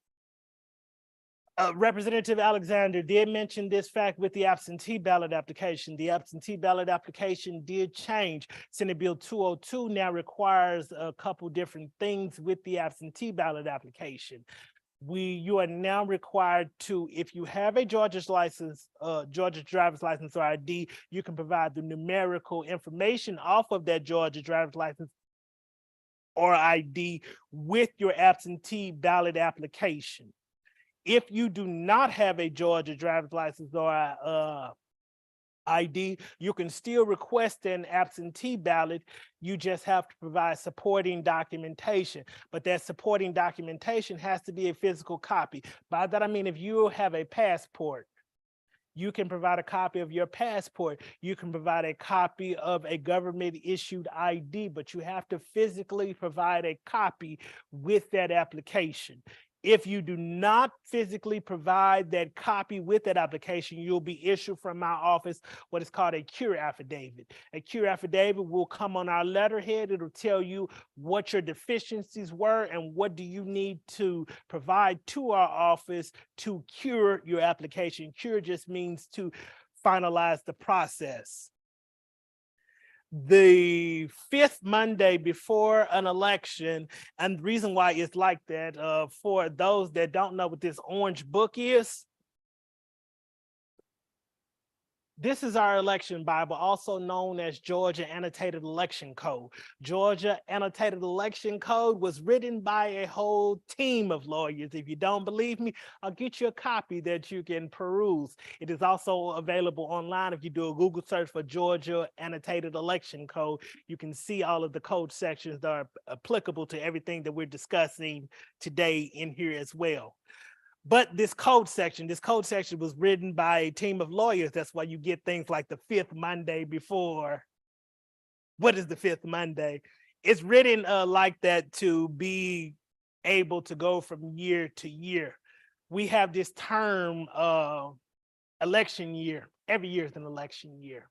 Representative Alexander did mention this fact with the absentee ballot application. The absentee ballot application did change. Senate Bill 202 now requires a couple different things with the absentee ballot application. You are now required to, if you have a Georgia's license, Georgia driver's license or ID, you can provide the numerical information off of that Georgia driver's license or ID with your absentee ballot application. If you do not have a Georgia driver's license or ID, you can still request an absentee ballot. You just have to provide supporting documentation, but that supporting documentation has to be a physical copy. By that, I mean, if you have a passport, you can provide a copy of your passport. You can provide a copy of a government issued ID, but you have to physically provide a copy with that application. If you do not physically provide that copy with that application, you'll be issued from my office what is called a cure affidavit. A cure affidavit will come on our letterhead. It'll tell you what your deficiencies were and what do you need to provide to our office to cure your application. Cure just means to finalize the process. The fifth Monday before an election, and the reason why it's like that, for those that don't know what this orange book is, this is our election Bible, also known as Georgia Annotated Election Code. Georgia Annotated Election Code was written by a whole team of lawyers. If you don't believe me, I'll get you a copy that you can peruse. It is also available online. If you do a Google search for Georgia Annotated Election Code, you can see all of the code sections that are applicable to everything that we're discussing today in here as well. But this code section was written by a team of lawyers. That's why you get things like the fifth Monday before. What is the fifth Monday? It's written like that to be able to go from year to year. We have this term, election year. Every year is an election year.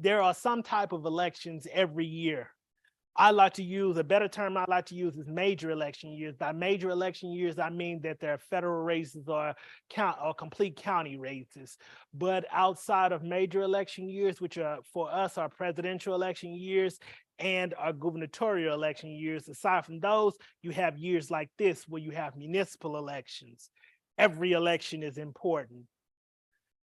There are some type of elections every year. I like to use, a better term I like to use is major election years. By major election years, I mean that there are federal races or complete county races. But outside of major election years, which are for us are presidential election years and our gubernatorial election years, aside from those, you have years like this where you have municipal elections. Every election is important.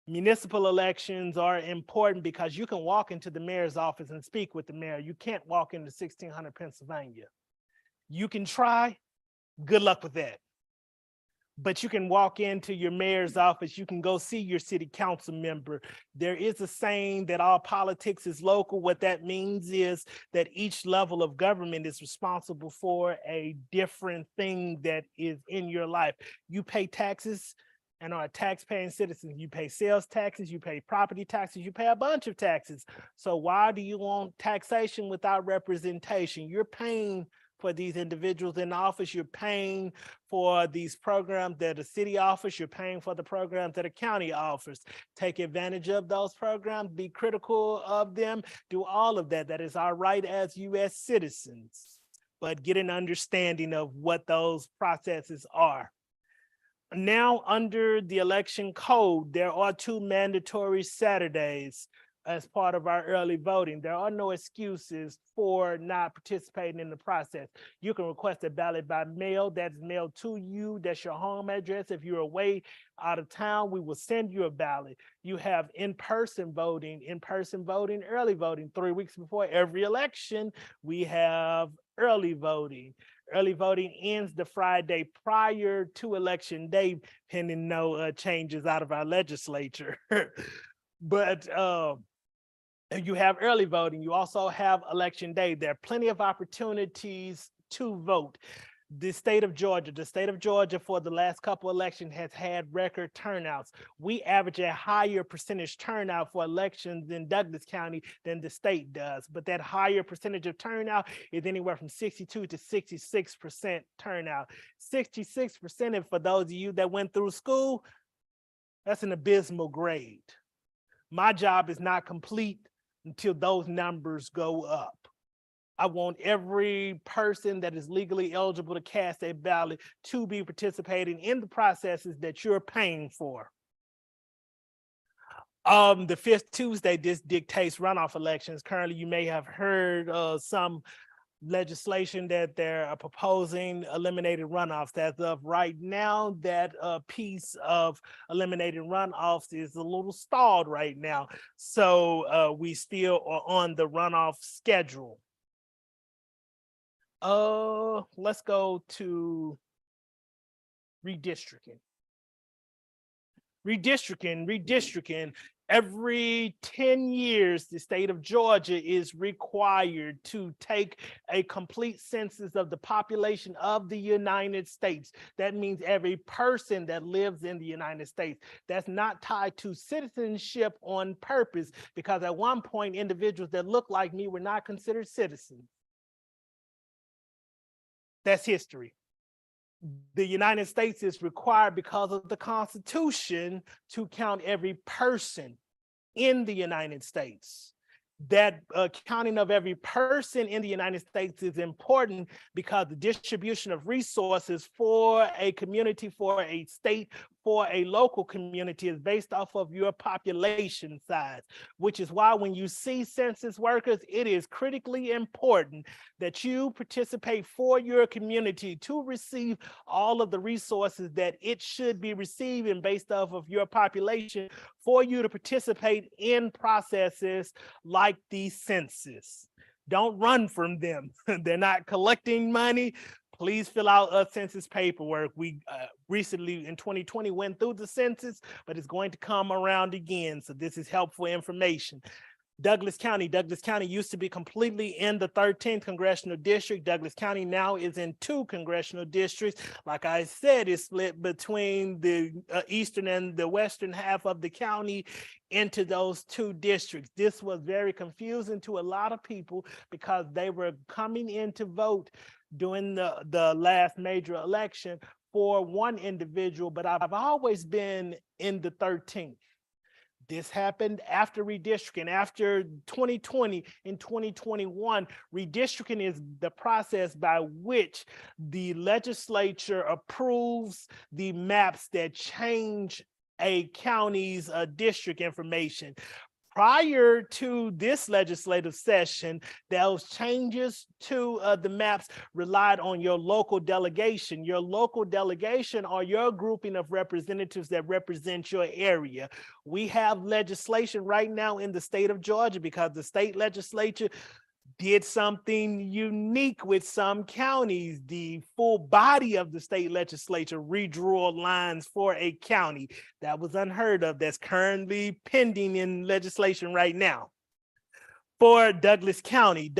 Municipal elections are important because you can walk into the mayor's office and speak with the mayor. You can't walk into 1600 Pennsylvania. You can try, good luck with that. But you can walk into your mayor's office, you can go see your city council member. There is a saying that all politics is local. What that means is that each level of government is responsible for a different thing that is in your life. You pay taxes and are a tax-paying citizen. You pay sales taxes, you pay property taxes, you pay a bunch of taxes. So why do you want taxation without representation? You're paying for these individuals in office, you're paying for these programs that a city offers, you're paying for the programs that a county offers. Take advantage of those programs, be critical of them, do all of that. That is our right as US citizens, but get an understanding of what those processes are. Now, under the election code, there are 2 mandatory Saturdays as part of our early voting. There are no excuses for not participating in the process. You can request a ballot by mail. That's mailed to you. That's your home address. If you're away out of town, we will send you a ballot. You have in-person voting, early voting. 3 weeks before every election, we have early voting. Early voting ends the Friday prior to election day, pending no changes out of our legislature. But you have early voting. You also have election day. There are plenty of opportunities to vote. The state of Georgia for the last couple elections has had record turnouts. We average a higher percentage turnout for elections in Douglas County than the state does, but that higher percentage of turnout is anywhere from 62 to 66% turnout. 66%, and for those of you that went through school, that's an abysmal grade. My job is not complete until those numbers go up. I want every person that is legally eligible to cast a ballot to be participating in the processes that you're paying for. The 5th Tuesday, this dictates runoff elections. Currently, you may have heard some legislation that they're proposing eliminated runoffs. As of right now, that piece of eliminated runoffs is a little stalled right now. So we still are on the runoff schedule. Let's go to redistricting. Redistricting. Every 10 years, the state of Georgia is required to take a complete census of the population of the United States. That means every person that lives in the United States. That's not tied to citizenship on purpose, because at one point, individuals that look like me were not considered citizens. That's history. The United States is required because of the Constitution to count every person in the United States. That counting of every person in the United States is important because the distribution of resources for a community, for a state, for a local community is based off of your population size, which is why when you see census workers, it is critically important that you participate for your community to receive all of the resources that it should be receiving based off of your population, for you to participate in processes like the census. Don't run from them. They're not collecting money. Please fill out census paperwork. We recently in 2020 went through the census, but it's going to come around again. So this is helpful information. Douglas County used to be completely in the 13th congressional district. Douglas County now is in 2 congressional districts. Like I said, it's split between the eastern and the western half of the county into those 2 districts. This was very confusing to a lot of people because they were coming in to vote during the last major election for one individual, but I've always been in the 13th. This happened after redistricting, after 2020 and 2021. Redistricting is the process by which the legislature approves the maps that change a county's district information. Prior to this legislative session, those changes to the maps relied on your local delegation. Your local delegation are your grouping of representatives that represent your area. We have legislation right now in the state of Georgia because the state legislature did something unique with some counties. The full body of the state legislature redrew lines for a county. That was unheard of. That's currently pending in legislation right now. For Douglas County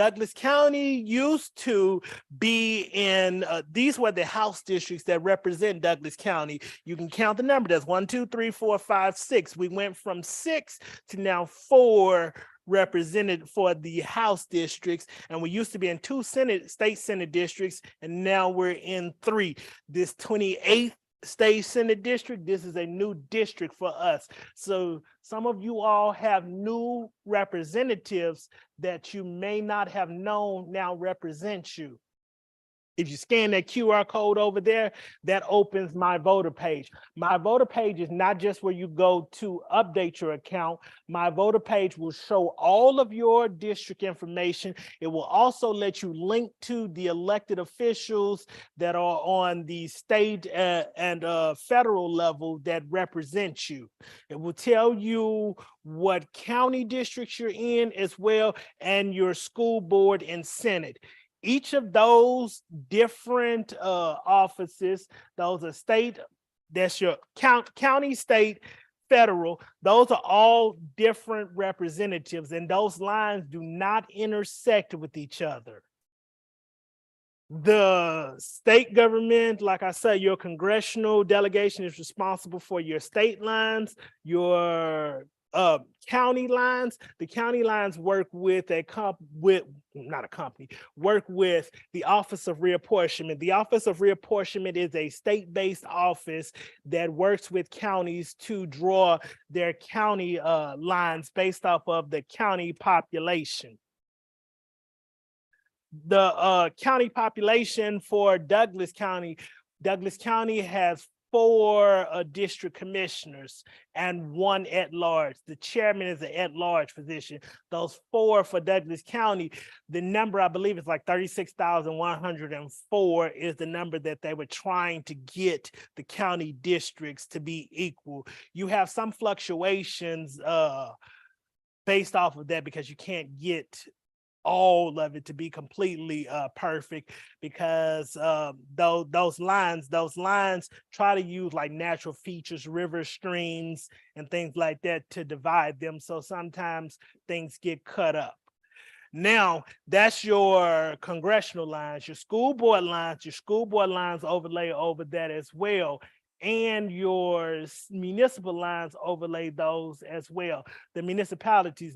used to be in, these were the House districts that represent Douglas County. You can count the number, that's 1, 2, 3, 4, 5, 6. We went from 6 to now 4 represented for the House districts, and we used to be in 2 state Senate districts, and now we're in 3. This 28th state Senate district, this is a new district for us. So some of you all have new representatives that you may not have known now represent you. If you scan that QR code over there, that opens My Voter page. My Voter page is not just where you go to update your account. My Voter page will show all of your district information. It will also let you link to the elected officials that are on the state and federal level that represent you. It will tell you what county districts you're in as well, and your school board and Senate. Each of those different offices, those are state, that's your county, state, federal, those are all different representatives, and those lines do not intersect with each other. The state government, like I said, your congressional delegation is responsible for your state lines, your county lines. The county lines work with work with the Office of Reapportionment. The Office of Reapportionment is a state-based office that works with counties to draw their county lines based off of the county population. The county population for Douglas County has 4 district commissioners and 1 at-large. The chairman is an at-large position. Those 4 for Douglas County, the number I believe is like 36,104 is the number that they were trying to get the county districts to be equal. You have some fluctuations based off of that because you can't get all of it to be completely perfect, because those lines try to use like natural features, river streams and things like that to divide them, so sometimes things get cut up. Now that's your congressional lines. Your school board lines overlay over that as well, and your municipal lines overlay those as well. The municipalities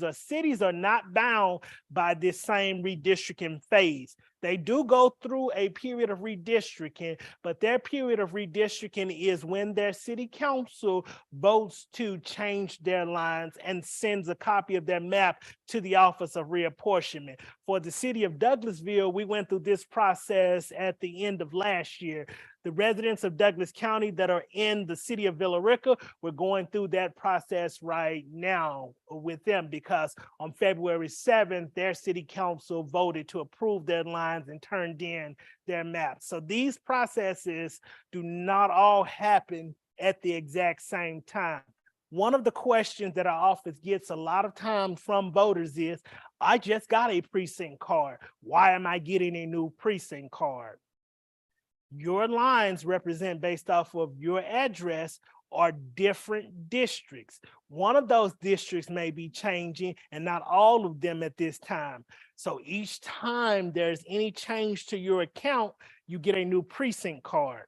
or cities are not bound by this same redistricting phase. They do go through a period of redistricting, but their period of redistricting is when their city council votes to change their lines and sends a copy of their map to the Office of Reapportionment. For the city of Douglasville, we went through this process at the end of last year. The residents of Douglas County that are in the city of Villa Rica, we're going through that process right now with them, because on February 7th, their city council voted to approve their lines and turned in their maps. So these processes do not all happen at the exact same time. One of the questions that our office gets a lot of times from voters is, I just got a precinct card. Why am I getting a new precinct card? Your lines represent based off of your address are different districts. One of those districts may be changing and not all of them at this time. So each time there's any change to your account, you get a new precinct card.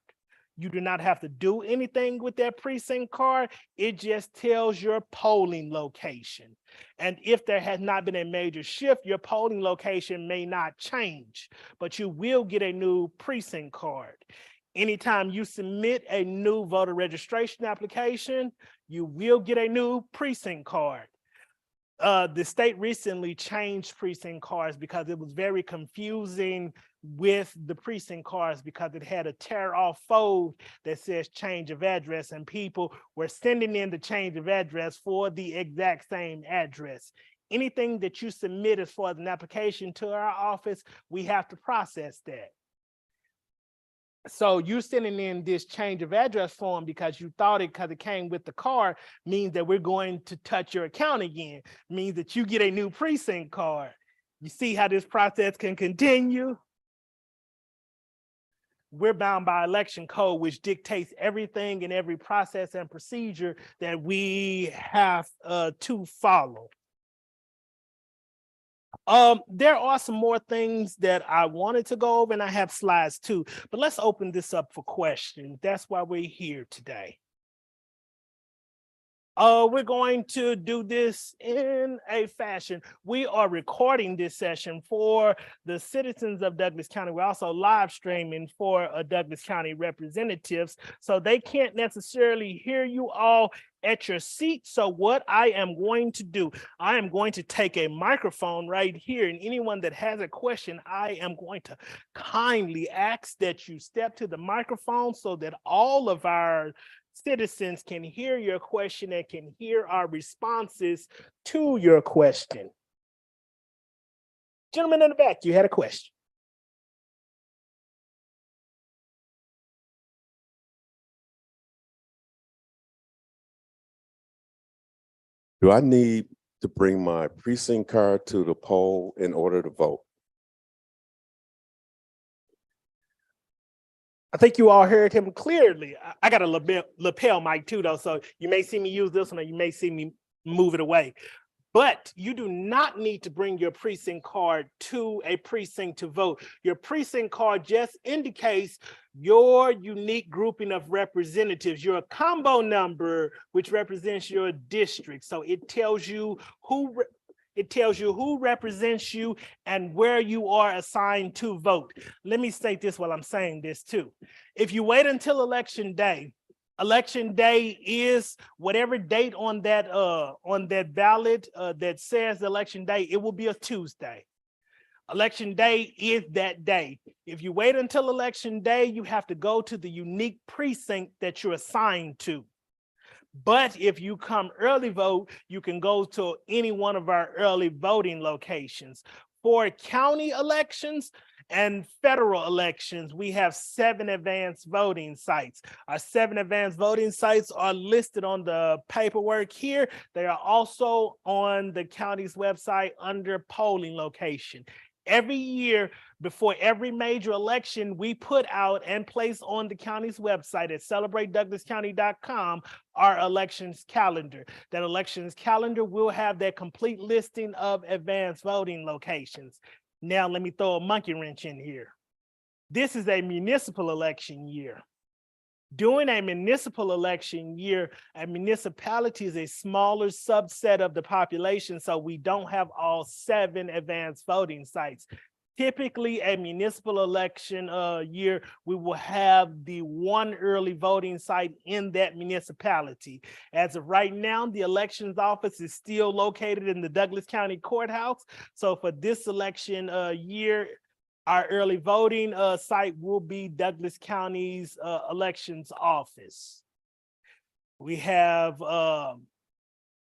You do not have to do anything with that precinct card. It just tells your polling location. And if there has not been a major shift, your polling location may not change, but you will get a new precinct card. Anytime you submit a new voter registration application, you will get a new precinct card. The state recently changed precinct cards because it was very confusing with the precinct cards because it had a tear off fold that says change of address, and people were sending in the change of address for the exact same address. Anything that you submit as far as an application to our office, we have to process that. So you sending in this change of address form because you thought it because it came with the card means that we're going to touch your account again, means that you get a new precinct card. You see how this process can continue? We're bound by election code, which dictates everything and every process and procedure that we have to follow. There are some more things that I wanted to go over, and I have slides too, but let's open this up for questions. That's why we're here today. We're going to do this in a fashion. We are recording this session for the citizens of Douglas County. We're also live streaming for Douglas County representatives, so they can't necessarily hear you all at your seat. So what I am going to do, I am going to take a microphone right here, and anyone that has a question, I am going to kindly ask that you step to the microphone so that all of our citizens can hear your question and can hear our responses to your question. Gentleman in the back, you had a question. Do I need to bring my precinct card to the poll in order to vote? I think you all heard him clearly. I got a lapel mic too, though, so you may see me use this one or you may see me move it away. But you do not need to bring your precinct card to a precinct to vote. Your precinct card just indicates your unique grouping of representatives, your combo number, which represents your district. So it tells you who represents you and where you are assigned to vote. Let me state this while I'm saying this too. If you wait until election day is whatever date on that ballot that says election day, it will be a Tuesday. Election day is that day. If you wait until election day, you have to go to the unique precinct that you're assigned to. But if you come early vote, you can go to any one of our early voting locations. For county elections and federal elections, we have 7 advanced voting sites. Our 7 advanced voting sites are listed on the paperwork here. They are also on the county's website under polling location. Every year, before every major election, we put out and place on the county's website at celebratedouglascounty.com our elections calendar. That elections calendar will have that complete listing of advanced voting locations. Now, let me throw a monkey wrench in here. This is a municipal election year. During a municipal election year, a municipality is a smaller subset of the population, so we don't have all 7 advanced voting sites. Typically, a municipal election year, we will have the 1 early voting site in that municipality. As of right now, the elections office is still located in the Douglas County Courthouse. So for this election year, our early voting site will be Douglas County's elections office. We have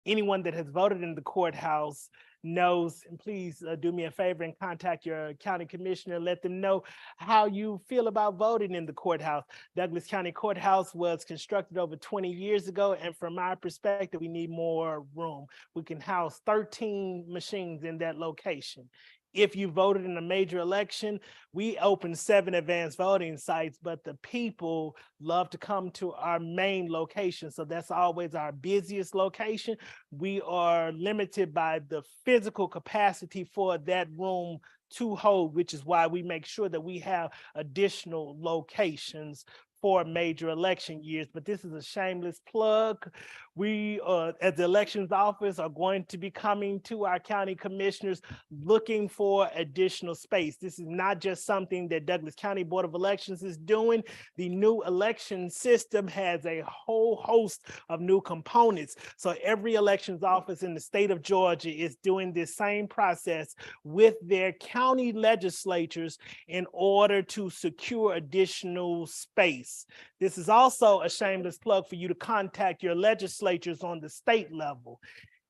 anyone that has voted in the courthouse knows, and please do me a favor and contact your county commissioner, let them know how you feel about voting in the courthouse. Douglas County Courthouse was constructed over 20 years ago, and from my perspective, we need more room. We can house 13 machines in that location. If you voted in a major election, we open 7 advanced voting sites, but the people love to come to our main location. So that's always our busiest location. We are limited by the physical capacity for that room to hold, which is why we make sure that we have additional locations 4 major election years, but this is a shameless plug. We, as the elections office, are going to be coming to our county commissioners looking for additional space. This is not just something that Douglas County Board of Elections is doing. The new election system has a whole host of new components. So every elections office in the state of Georgia is doing this same process with their county legislatures in order to secure additional space. This is also a shameless plug for you to contact your legislatures on the state level.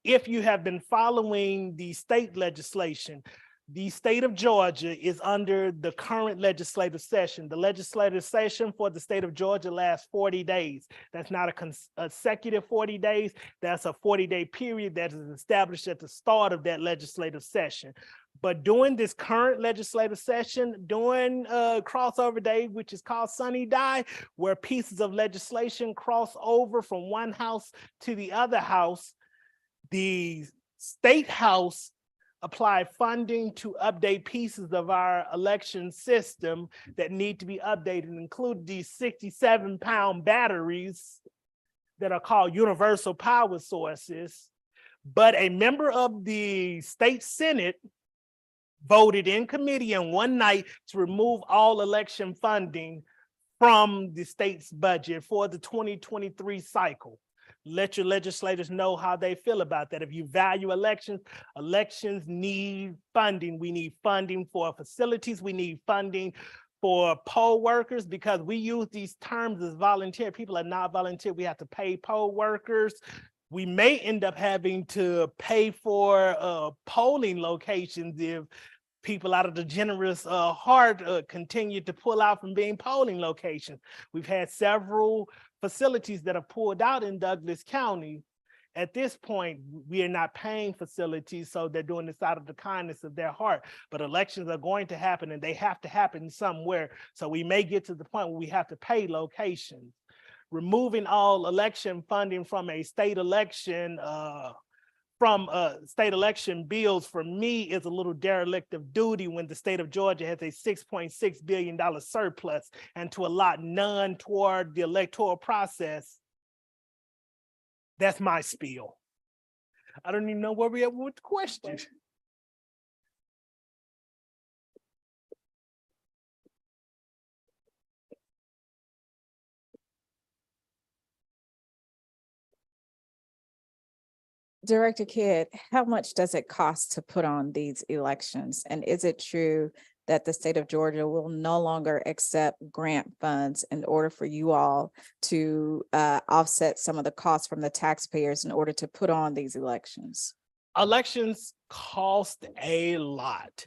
If you have been following the state legislation, the state of Georgia is under the current legislative session. The legislative session for the state of Georgia lasts 40 days. That's not a consecutive 40 days. That's a 40-day period that is established at the start of that legislative session. But during this current legislative session, during crossover day, which is called Sunny Die, where pieces of legislation cross over from one house to the other house, the state house applied funding to update pieces of our election system that need to be updated, including these 67-pound batteries that are called universal power sources. But a member of the state Senate voted in committee in one night to remove all election funding from the state's budget for the 2023 cycle. Let your legislators know how they feel about that. If you value elections, elections need funding. We need funding for facilities. We need funding for poll workers, because we use these terms as volunteer. People are not volunteer. We have to pay poll workers. We may end up having to pay for polling locations if people out of the generous heart continue to pull out from being polling locations. We've had several facilities that have pulled out in Douglas County. At this point, we are not paying facilities, so they're doing this out of the kindness of their heart. But elections are going to happen, and they have to happen somewhere. So we may get to the point where we have to pay locations. Removing all election funding from a state election state election bills, for me, is a little derelict of duty when the state of Georgia has a $6.6 billion surplus, and to allot none toward the electoral process. That's my spiel. I don't even know where we are with the question. Director Kidd, how much does it cost to put on these elections? And is it true that the state of Georgia will no longer accept grant funds in order for you all to offset some of the costs from the taxpayers in order to put on these elections? Elections cost a lot.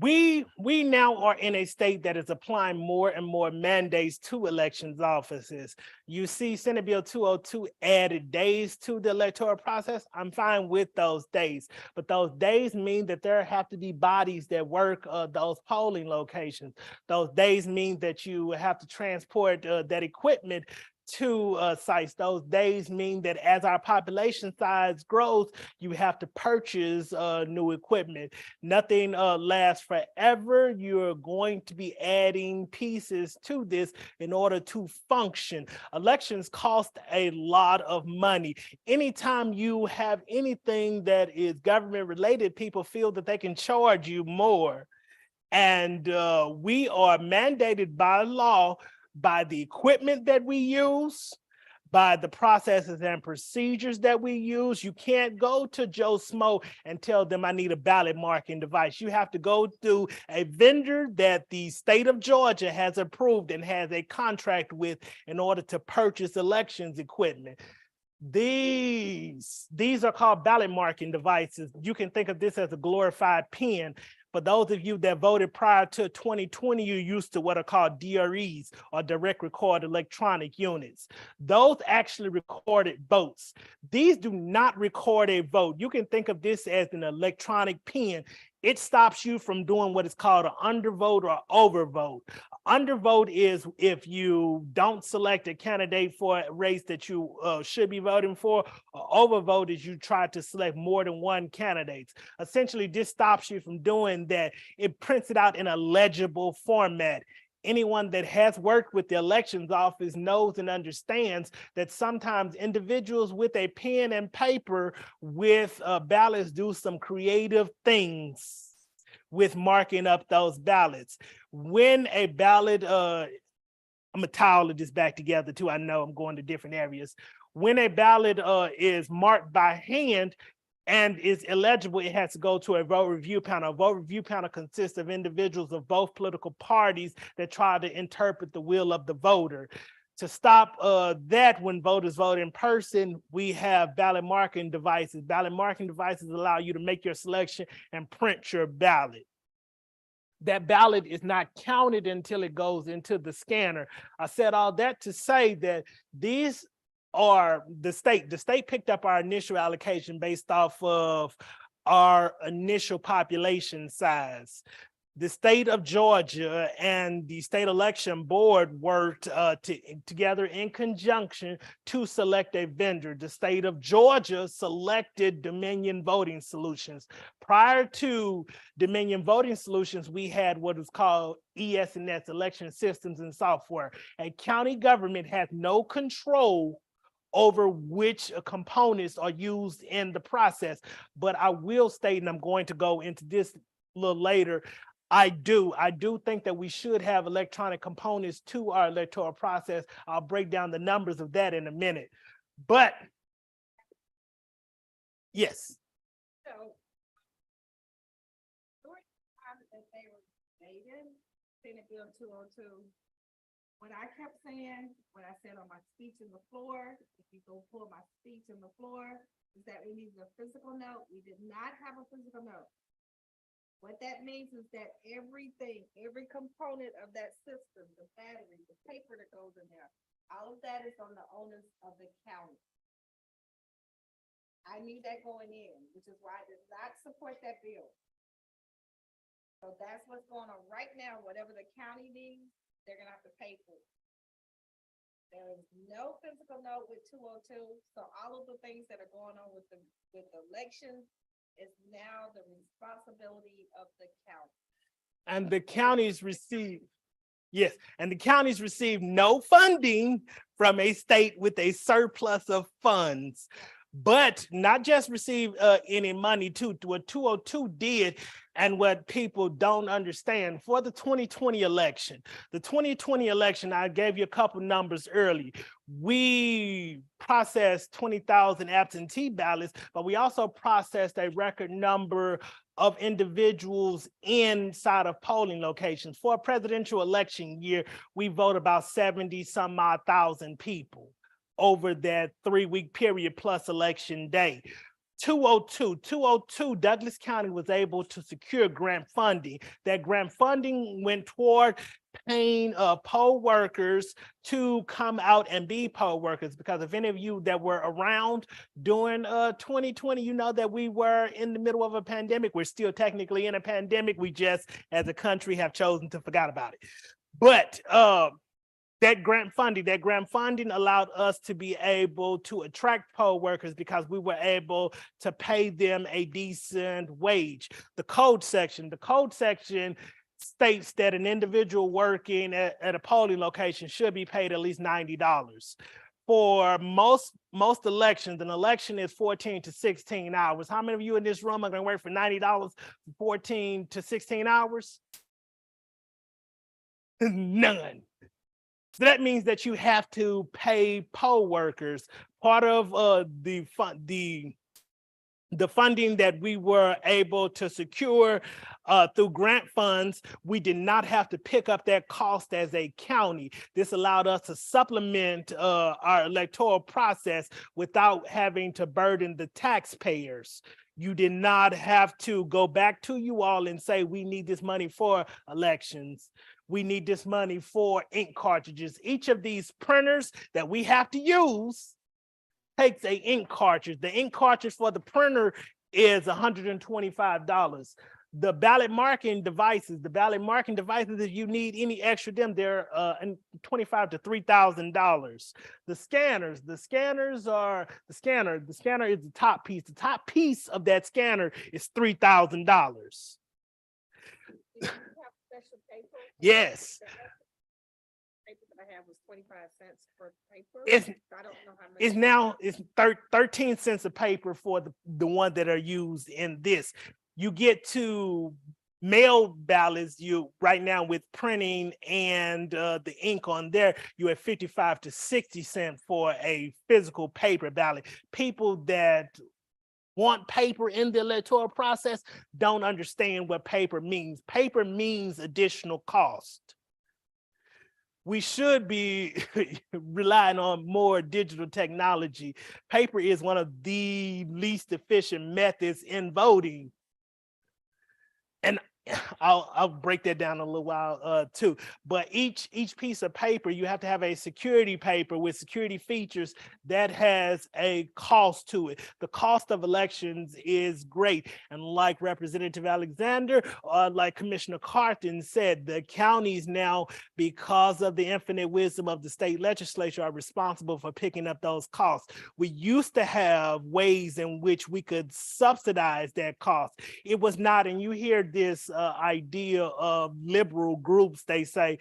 We now are in a state that is applying more and more mandates to elections offices. You see Senate Bill 202 added days to the electoral process. I'm fine with those days, but those days mean that there have to be bodies that work those polling locations. Those days mean that you have to transport that equipment to sites. Those days mean that as our population size grows, you have to purchase new equipment. Nothing lasts forever. You're going to be adding pieces to this in order to function. Elections cost a lot of money. Anytime you have anything that is government related, people feel that they can charge you more. And we are mandated by law, by the equipment that we use, by the processes and procedures that we use. You can't go to Joe Smo and tell them I need a ballot marking device. You have to go through a vendor that the state of Georgia has approved and has a contract with in order to purchase elections equipment. These are called ballot marking devices. You can think of this as a glorified pen. For those of you that voted prior to 2020, you're used to what are called DREs, or direct record electronic units. Those actually recorded votes. These do not record a vote. You can think of this as an electronic pen. It stops you from doing what is called an undervote or overvote. Undervote is if you don't select a candidate for a race that you should be voting for. Overvote is you try to select more than one candidate. Essentially, this stops you from doing that. It prints it out in a legible format. anyone that has worked with the elections office knows and understands that sometimes individuals with a pen and paper with ballots do some creative things with marking up those ballots. When a ballot, I'm gonna tie all of this back together too. I know I'm going to different areas. When a ballot is marked by hand and is illegible, it has to go to a vote review panel. A vote review panel consists of individuals of both political parties that try to interpret the will of the voter. To stop that, when voters vote in person, we have ballot marking devices. Ballot marking devices allow you to make your selection and print your ballot. That ballot is not counted until it goes into the scanner. I said all that to say that these are the state picked up our initial allocation based off of our initial population size. The state of Georgia and the state election board worked together in conjunction to select a vendor. The state of Georgia selected Dominion Voting Solutions. Prior to Dominion Voting Solutions, we had what is called ES&S, Election Systems and Software. A county government has no control over which components are used in the process. But I will state, and I'm going to go into this a little later, I do think that we should have electronic components to our electoral process. I'll break down the numbers of that in a minute. But yes. So during the time that they were dating, Senate Bill 202, what I kept saying, what I said on my speech on the floor, if you go pull my speech on the floor, is that we needed a physical note. We did not have a physical note. What that means is that everything, every component of that system, the battery, the paper that goes in there, all of that is on the onus of the county. I need that going in, which is why I did not support that bill. So that's what's going on right now. Whatever the county needs, they're gonna have to pay for it. There is no physical note with 202, so all of the things that are going on with the elections is now the responsibility of the county. And the counties receive, yes, and the counties receive no funding from a state with a surplus of funds. But not just receive any money too. What 202 did, and what people don't understand, for the 2020 election, I gave you a couple numbers early. We processed 20,000 absentee ballots, but we also processed a record number of individuals inside of polling locations. For a presidential election year, we vote about 70 some odd thousand people over that 3-week period plus election day. 202, Douglas County was able to secure grant funding. That grant funding went toward paying poll workers to come out and be poll workers, because if any of you that were around during 2020, you know that we were in the middle of a pandemic. We're still technically in a pandemic. We just, as a country, have chosen to forget about it. But that grant funding allowed us to be able to attract poll workers because we were able to pay them a decent wage. The code section states that an individual working at a polling location should be paid at least $90. For most elections, an election is 14 to 16 hours. How many of you in this room are going to work for $90 for 14 to 16 hours? None. So that means that you have to pay poll workers. Part of the funding that we were able to secure through grant funds, we did not have to pick up that cost as a county. This allowed us to supplement our electoral process without having to burden the taxpayers. You did not have to go back to you all and say, we need this money for elections. We need this money for ink cartridges. Each of these printers that we have to use takes an ink cartridge. The ink cartridge for the printer is $125. The ballot marking devices, if you need any extra them, they're $25,000 to $3,000. The scanner is the top piece. The top piece of that scanner is $3,000. Yes. I have was 25 cents per paper. It's I don't know how much. it's now it's 13 cents a paper for the one that are used in this. You get to mail ballots, you right now with printing and the ink on there, you at 55 to 60 cents for a physical paper ballot. People that want paper in the electoral process don't understand what paper means. Paper means additional cost. We should be relying on more digital technology. Paper is one of the least efficient methods in voting. And I'll break that down a little while too. But each piece of paper, you have to have a security paper with security features that has a cost to it. The cost of elections is great. And like Representative Alexander, like Commissioner Carthen said, the counties now, because of the infinite wisdom of the state legislature, are responsible for picking up those costs. We used to have ways in which we could subsidize that cost. It was not, and you hear this idea of liberal groups, they say,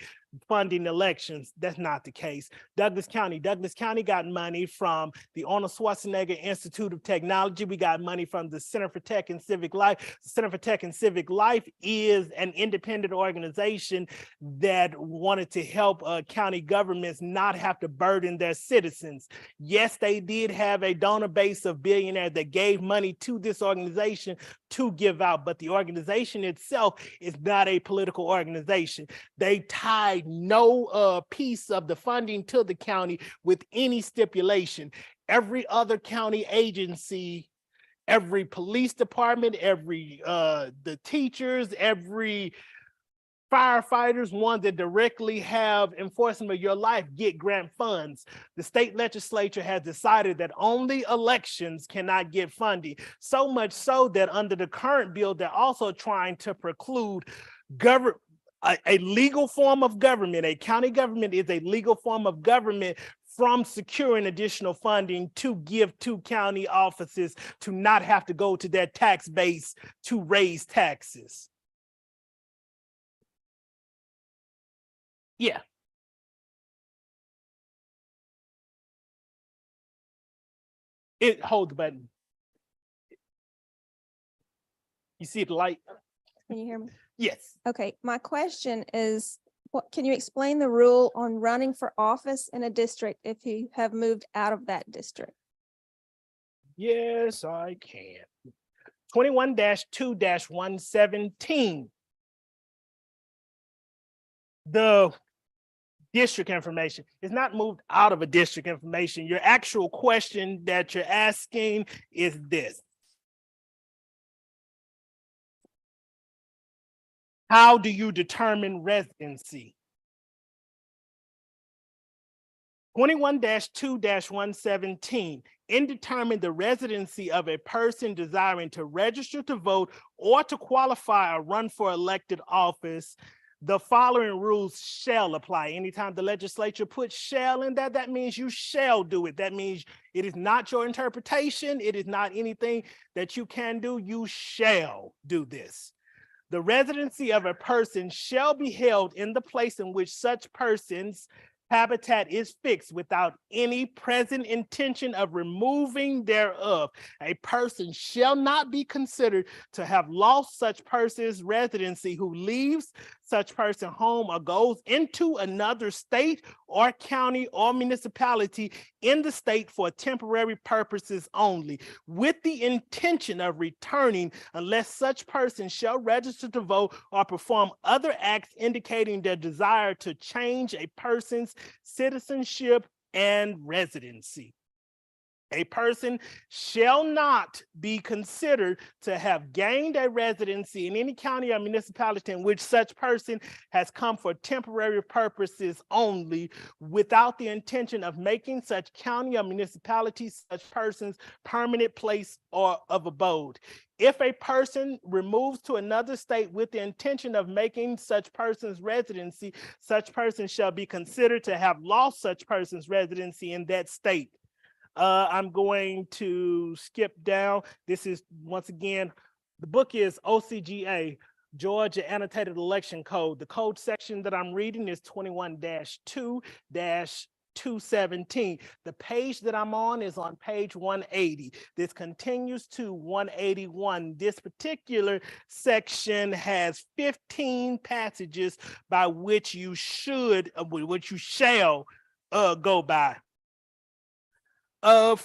funding elections. That's not the case. Douglas County got money from the Arnold Schwarzenegger Institute of Technology. We got money from the Center for Tech and Civic Life. The Center for Tech and Civic Life is an independent organization that wanted to help county governments not have to burden their citizens. Yes, they did have a donor base of billionaires that gave money to this organization to give out, but the organization itself is not a political organization. They tied no piece of the funding to the county with any stipulation. Every other county agency, every police department, every the teachers, every firefighters, ones that directly have enforcement of your life, get grant funds. The state legislature has decided that only elections cannot get funding. So much so that under the current bill, they're also trying to preclude a legal form of government. A county government is a legal form of government from securing additional funding to give to county offices to not have to go to their tax base to raise taxes. Yeah. Hold the button. You see the light? Can you hear me? Yes. Okay, my question is, can you explain the rule on running for office in a district if you have moved out of that district? Yes, I can. 21-2-117. The district information is not moved out of a district information. Your actual question that you're asking is this: how do you determine residency? 21-2-117. Determine the residency of a person desiring to register to vote or to qualify or run for elected office. The following rules shall apply. Anytime the legislature puts shall in that means you shall do it. That means it is not your interpretation. It is not anything that you can do. You shall do this. The residency of a person shall be held in the place in which such person's habitat is fixed without any present intention of removing thereof. A person shall not be considered to have lost such person's residency who leaves such person home or goes into another state or county or municipality in the state for temporary purposes only, with the intention of returning unless such person shall register to vote or perform other acts indicating their desire to change a person's citizenship and residency. A person shall not be considered to have gained a residency in any county or municipality in which such person has come for temporary purposes only, without the intention of making such county or municipality such person's permanent place or of abode. If a person removes to another state with the intention of making such person's residency, such person shall be considered to have lost such person's residency in that state. I'm going to skip down. This is, once again, the book is OCGA, Georgia Annotated Election Code. The code section that I'm reading is 21-2-217. The page that I'm on is on page 180. This continues to 181. This particular section has 15 passages by which you which you shall go by. I'm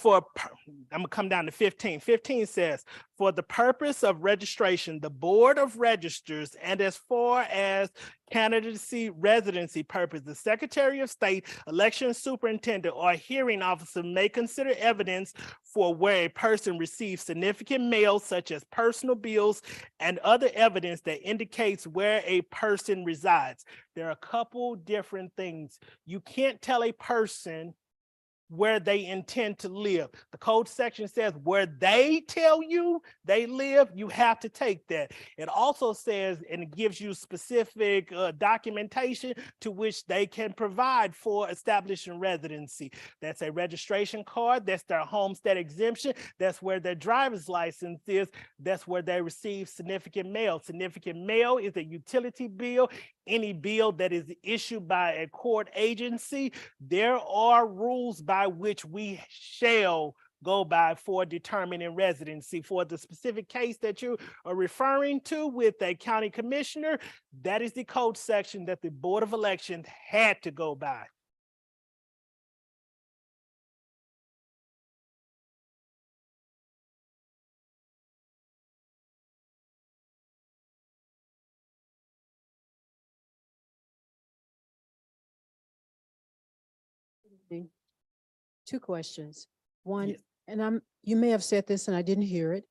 gonna come down to 15. 15 says, for the purpose of registration, the Board of Registers, and as far as candidacy residency purpose, the Secretary of State, election superintendent, or hearing officer may consider evidence for where a person receives significant mail, such as personal bills and other evidence that indicates where a person resides. There are a couple different things. You can't tell a person where they intend to live. The code section says where they tell you they live, you have to take that. It also says, and it gives you specific documentation to which they can provide for establishing residency. That's a registration card, that's their homestead exemption, that's where their driver's license is, that's where they receive significant mail. Significant mail is a utility bill, any bill that is issued by a court agency. There are rules by which we shall go by for determining residency. For the specific case that you are referring to with a county commissioner, that is the code section that the Board of Elections had to go by. Two questions. One, Yes. and you may have said this and I didn't hear it.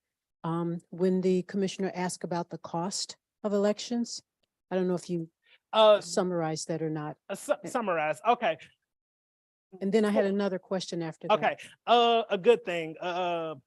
When the commissioner asked about the cost of elections, I don't know if you summarized that or not. Summarize, okay. And then I had another question after that. Okay, a good thing. I'll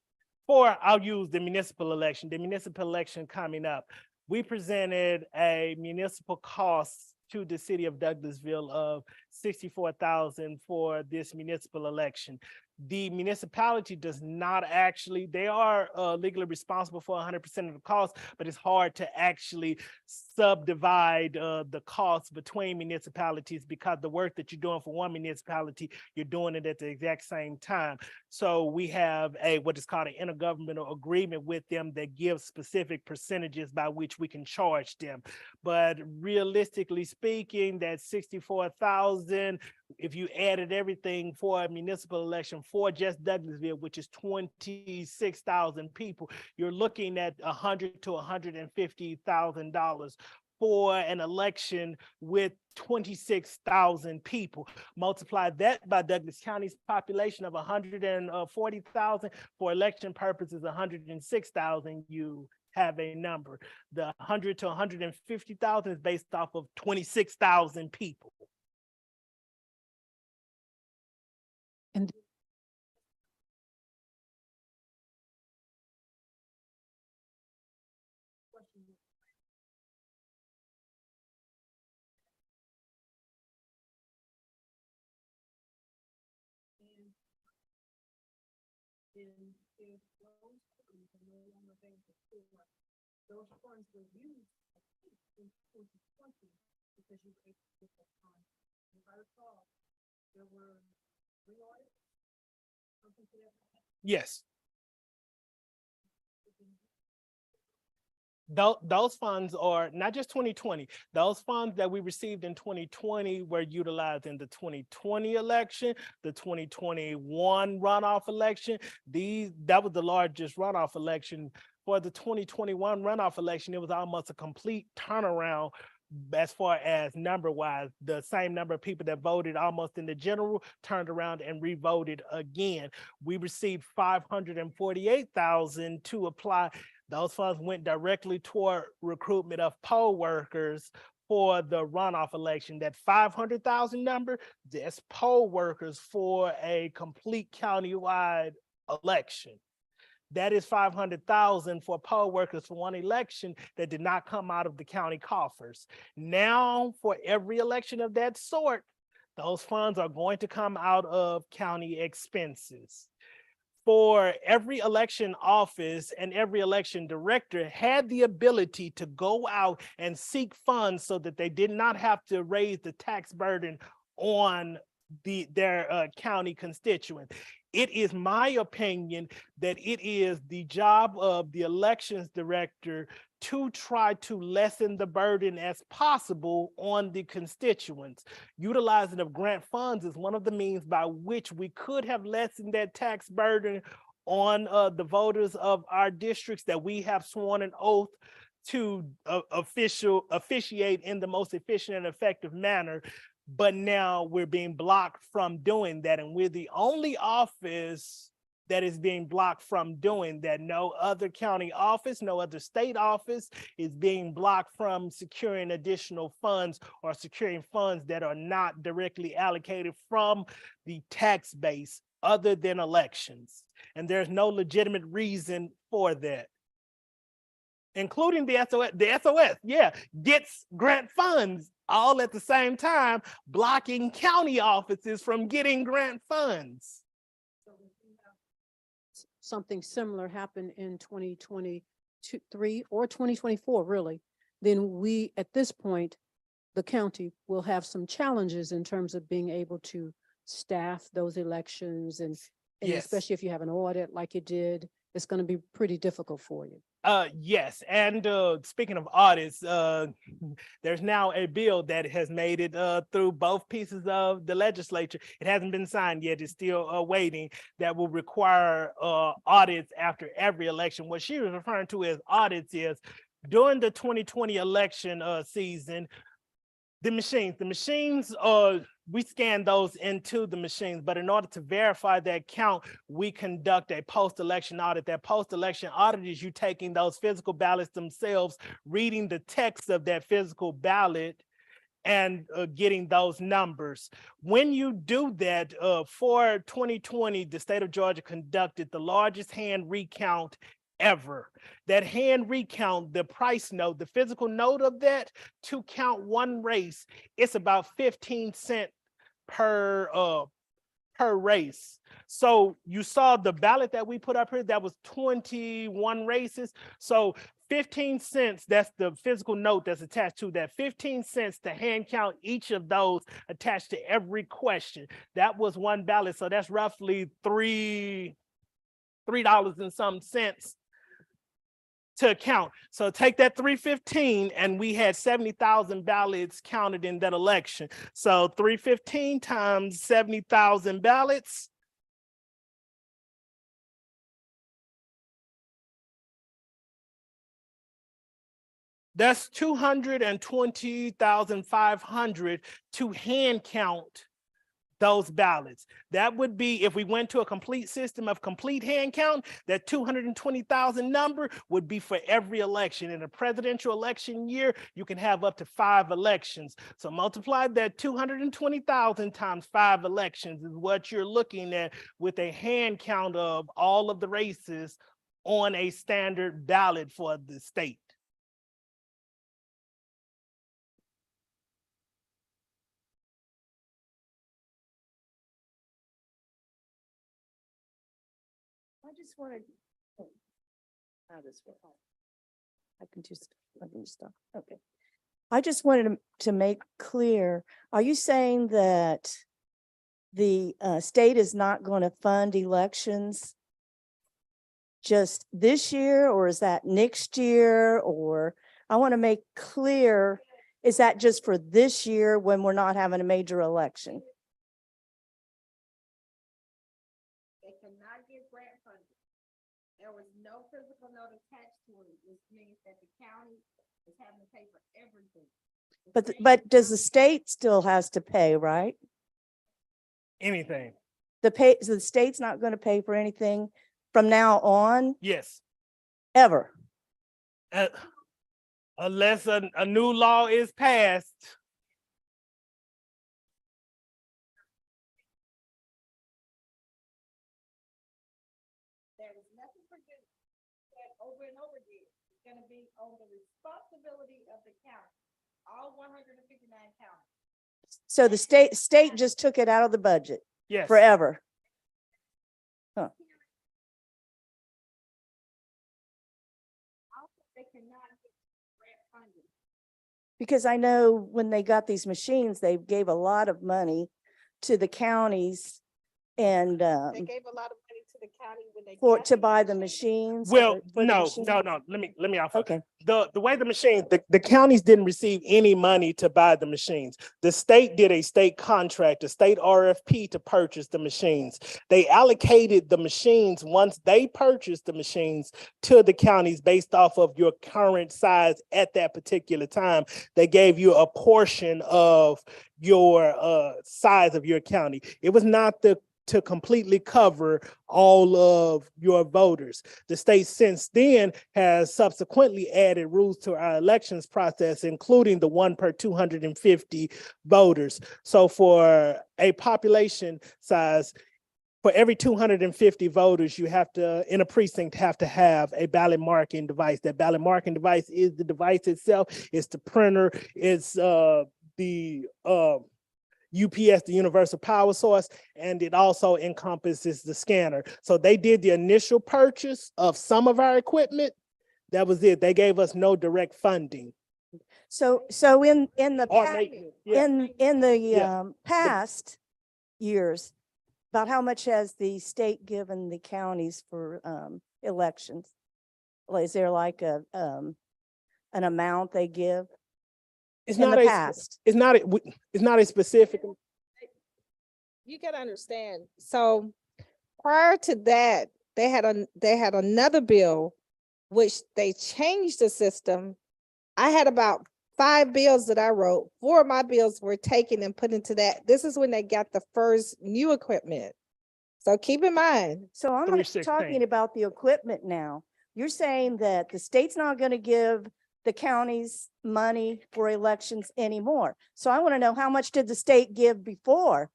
use the municipal election. The municipal election coming up, we presented a municipal cost to the city of Douglasville of $64,000 for this municipal election. The municipality does not actually, they are legally responsible for 100% of the cost, but it's hard to actually subdivide the costs between municipalities because the work that you're doing for one municipality, you're doing it at the exact same time. So we have what is called an intergovernmental agreement with them that gives specific percentages by which we can charge them. But realistically speaking, that $64,000, if you added everything for a municipal election for just Douglasville, which is 26,000 people, you're looking at $100,000 to $150,000 for an election with 26,000 people. Multiply that by Douglas County's population of 140,000 for election purposes, 106,000, you have a number. The 100 to 150,000 is based off of 26,000 people. And if those funds are no longer available for, those funds were used, I think, in 2020, because you were able to get the funds. If I recall, there were 3 audits, something to that effect. Yes. Those funds are not just 2020. Those funds that we received in 2020 were utilized in the 2020 election, the 2021 runoff election. That was the largest runoff election. For the 2021 runoff election, it was almost a complete turnaround as far as number-wise. The same number of people that voted almost in the general turned around and re-voted again. We received $548,000 to apply. Those funds went directly toward recruitment of poll workers for the runoff election. That 500,000 number, that's poll workers for a complete countywide election. That is 500,000 for poll workers for one election that did not come out of the county coffers. Now, for every election of that sort, those funds are going to come out of county expenses. for every election office and every election director had the ability to go out and seek funds so that they did not have to raise the tax burden on their county constituents. It is my opinion that it is the job of the elections director to try to lessen the burden as possible on the constituents. Utilizing of grant funds is one of the means by which we could have lessened that tax burden on the voters of our districts that we have sworn an oath to officiate in the most efficient and effective manner. But now we're being blocked from doing that. And we're the only office that is being blocked from doing that. No other county office, no other state office is being blocked from securing additional funds or securing funds that are not directly allocated from the tax base other than elections. And there's no legitimate reason for that. Including the SOS, yeah, gets grant funds all at the same time, blocking county offices from getting grant funds. Something similar happened in 2023 or 2024, really, then we, at this point, the county will have some challenges in terms of being able to staff those elections and Yes. especially if you have an audit like you did, it's going to be pretty difficult for you. Yes, and speaking of audits, there's now a bill that has made it through both pieces of the legislature. It hasn't been signed yet, it's still waiting, that will require audits after every election. What she was referring to as audits is during the 2020 election season, the machines, we scan those into the machines, but in order to verify that count, we conduct a post-election audit. That post-election audit is you taking those physical ballots themselves, reading the text of that physical ballot, and getting those numbers. When you do that, for 2020, the state of Georgia conducted the largest hand recount ever. That hand recount, the price note, the physical note of that to count one race, it's about 15 cents per race. So you saw the ballot that we put up here, that was 21 races. So 15 cents, that's the physical note that's attached to that. 15 cents to hand count each of those attached to every question. That was one ballot. So that's roughly $3 and some cents to count. So take that 315, and we had 70,000 ballots counted in that election. So 315 times 70,000 ballots. That's 220,500 to hand count those ballots. That would be, if we went to a complete system of complete hand count, that 220,000 number would be for every election. In a presidential election year, you can have up to 5 elections. So multiply that 220,000 times 5 elections is what you're looking at with a hand count of all of the races on a standard ballot for the state. I just wanted. How this work? I can just stop. Okay. I just wanted to make clear, are you saying that the state is not going to fund elections just this year, or is that next year? Or I want to make clear, is that just for this year when we're not having a major election? They cannot get grant funding. There was no physical note attached to it, which means that the county is having to pay for everything. But does the state still has to pay, right? Anything. So the state's not going to pay for anything from now on, Yes. ever? Unless a new law is passed. There is nothing produced that over and over again. It's gonna be on the responsibility of the county, all 159 counties. So the state just took it out of the budget Yes. forever. Because I know when they got these machines, they gave a lot of money to the counties and They gave a lot of money to the county when they for, got to these buy the machines. machines. Well, for the no, machines. no, let me offer. Okay, The way the machine, the counties didn't receive any money to buy the machines. The state did a state contract, a state RFP to purchase the machines. They allocated the machines once they purchased the machines to the counties based off of your current size at that particular time. They gave you a portion of your size of your county. It was not to completely cover all of your voters. The state since then has subsequently added rules to our elections process, including the 1 per 250 voters. So for a population size, for every 250 voters, you have to, in a precinct, have to have a ballot marking device. That ballot marking device is the device itself, it's the printer, it's the UPS, the universal power source, and it also encompasses the scanner. So they did the initial purchase of some of our equipment. That was it. They gave us no direct funding. so in the Or past, maintenance. Yeah. in the Yeah. past years, about how much has the state given the counties for elections? Well, is there like a an amount they give It's in not the a, past? it's not a specific. You gotta understand, so prior to that, they had another bill which they changed the system. I had about 5 bills that I wrote. 4 of my bills were taken and put into that. This is when they got the first new equipment. So keep in mind, So I'm not 316. talking about the equipment now. You're saying that the state's not going to give the counties money for elections anymore. So I want to know, how much did the state give before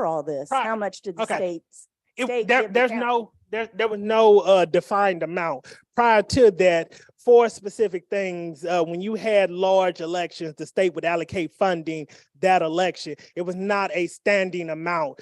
all this? Right. How much did the Okay. state give the There's county? there was no defined amount. Prior to that, for specific things, when you had large elections, the state would allocate funding that election. It was not a standing amount.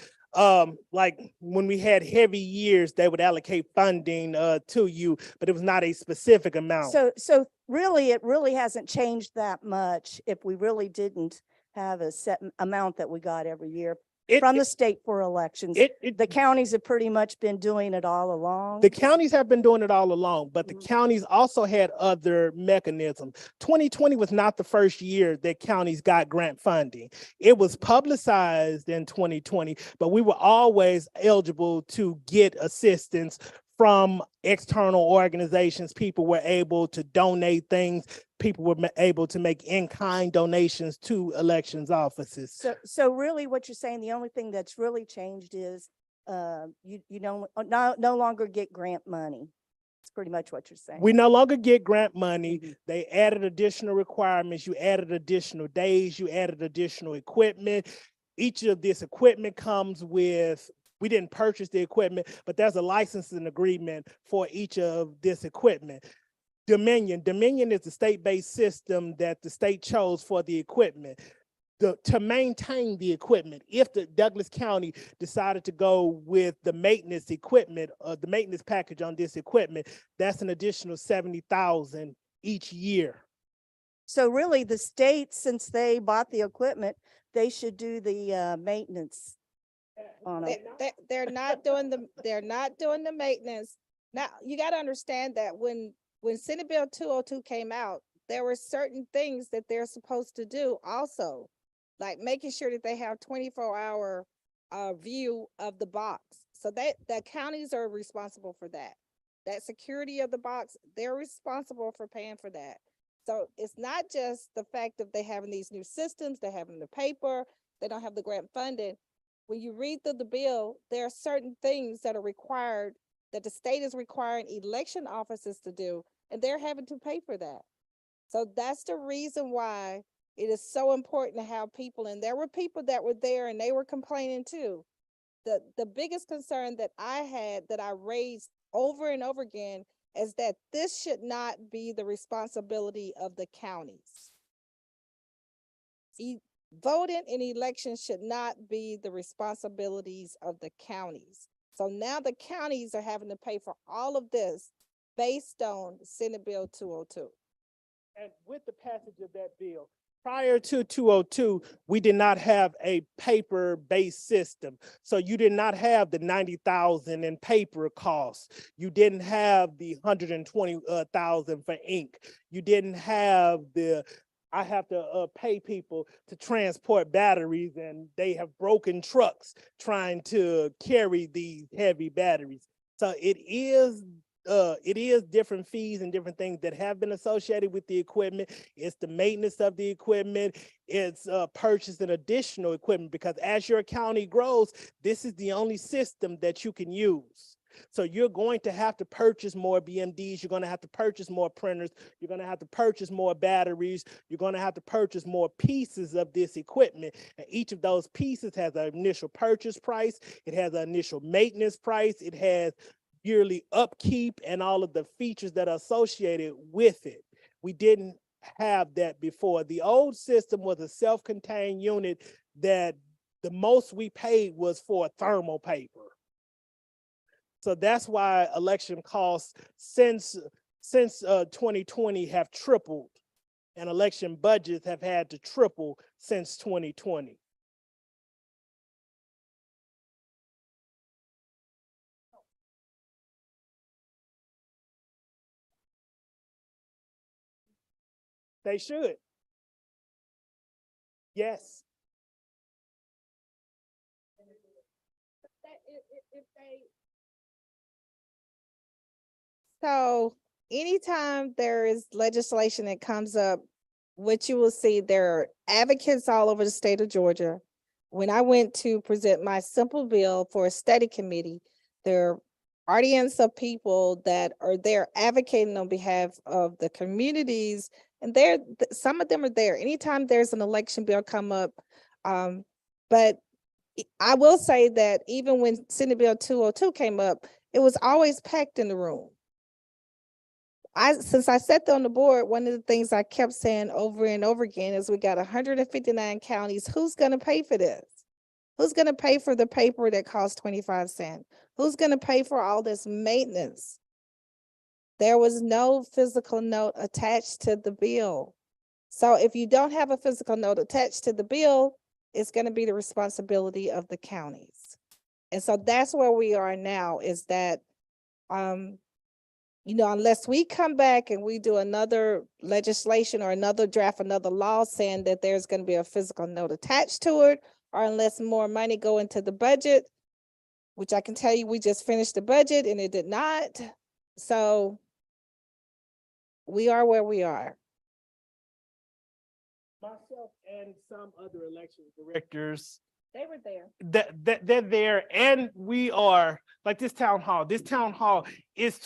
Like when we had heavy years, they would allocate funding to you, but it was not a specific amount. So really, it really hasn't changed that much if we really didn't have a set amount that we got every year from the state for elections. The counties have pretty much been doing it all along. The counties have been doing it all along, but the counties also had other mechanisms. 2020 was not the first year that counties got grant funding. It was publicized in 2020, but we were always eligible to get assistance from external organizations. People were able to donate things. People were able to make in-kind donations to elections offices. So really what you're saying, the only thing that's really changed is you don't no longer get grant money. It's pretty much what you're saying. We no longer get grant money. They added additional requirements. You added additional days. You added additional equipment. Each of this equipment comes with, we didn't purchase the equipment, but there's a licensing agreement for each of this equipment. Dominion is the state-based system that the state chose for the equipment. To maintain the equipment, if the Douglas County decided to go with the maintenance equipment, the maintenance package on this equipment, that's an additional $70,000 each year. So really the state, since they bought the equipment, they should do the maintenance on it. they're not doing the maintenance. Now, you gotta understand that when Senate Bill 202 came out, there were certain things that they're supposed to do also, like making sure that they have 24-hour view of the box. So the counties are responsible for that. That security of the box, they're responsible for paying for that. So it's not just the fact of they having these new systems, they're having the paper, they don't have the grant funding. When you read through the bill, there are certain things that are required, that the state is requiring election offices to do, and they're having to pay for that. So that's the reason why it is so important to have people, and there were people that were there and they were complaining too. The biggest concern that I had, that I raised over and over again, is that this should not be the responsibility of the counties. Voting in elections should not be the responsibilities of the counties. So now the counties are having to pay for all of this based on Senate Bill 202. And with the passage of that bill, Prior to 202, we did not have a paper-based system. So you did not have the 90,000 in paper costs. You didn't have the 120,000 for ink. You didn't have the, I have to pay people to transport batteries, and they have broken trucks trying to carry these heavy batteries. So it is different fees and different things that have been associated with the equipment. It's the maintenance of the equipment. It's purchasing additional equipment, because as your county grows, this is the only system that you can use. So you're going to have to purchase more BMDs. You're going to have to purchase more printers. You're going to have to purchase more batteries. You're going to have to purchase more pieces of this equipment. And each of those pieces has an initial purchase price. It has an initial maintenance price. It has yearly upkeep and all of the features that are associated with it. We didn't have that before. The old system was a self-contained unit that the most we paid was for thermal paper. So that's why election costs since 2020 have tripled, and election budgets have had to triple since 2020. They should. Yes. If they, So anytime there is legislation that comes up, what you will see, there are advocates all over the state of Georgia. When I went to present my simple bill for a study committee, there are audience of people that are there advocating on behalf of the communities. And some of them are there anytime there's an election bill come up. But I will say that even when Senate Bill 202 came up, it was always packed in the room. Since I sat there on the board, one of the things I kept saying over and over again is we got 159 counties. Who's going to pay for this? Who's going to pay for the paper that costs 25 cents? Who's going to pay for all this maintenance? There was no physical note attached to the bill. So if you don't have a physical note attached to the bill, it's going to be the responsibility of the counties. And so that's where we are now, is that, unless we come back and we do another legislation or another draft, another law saying that there's going to be a physical note attached to it, or unless more money go into the budget, which I can tell you, we just finished the budget and it did not. So we are where we are. Myself and some other election directors, they were there. they're there, and we are, like this town hall. This town hall is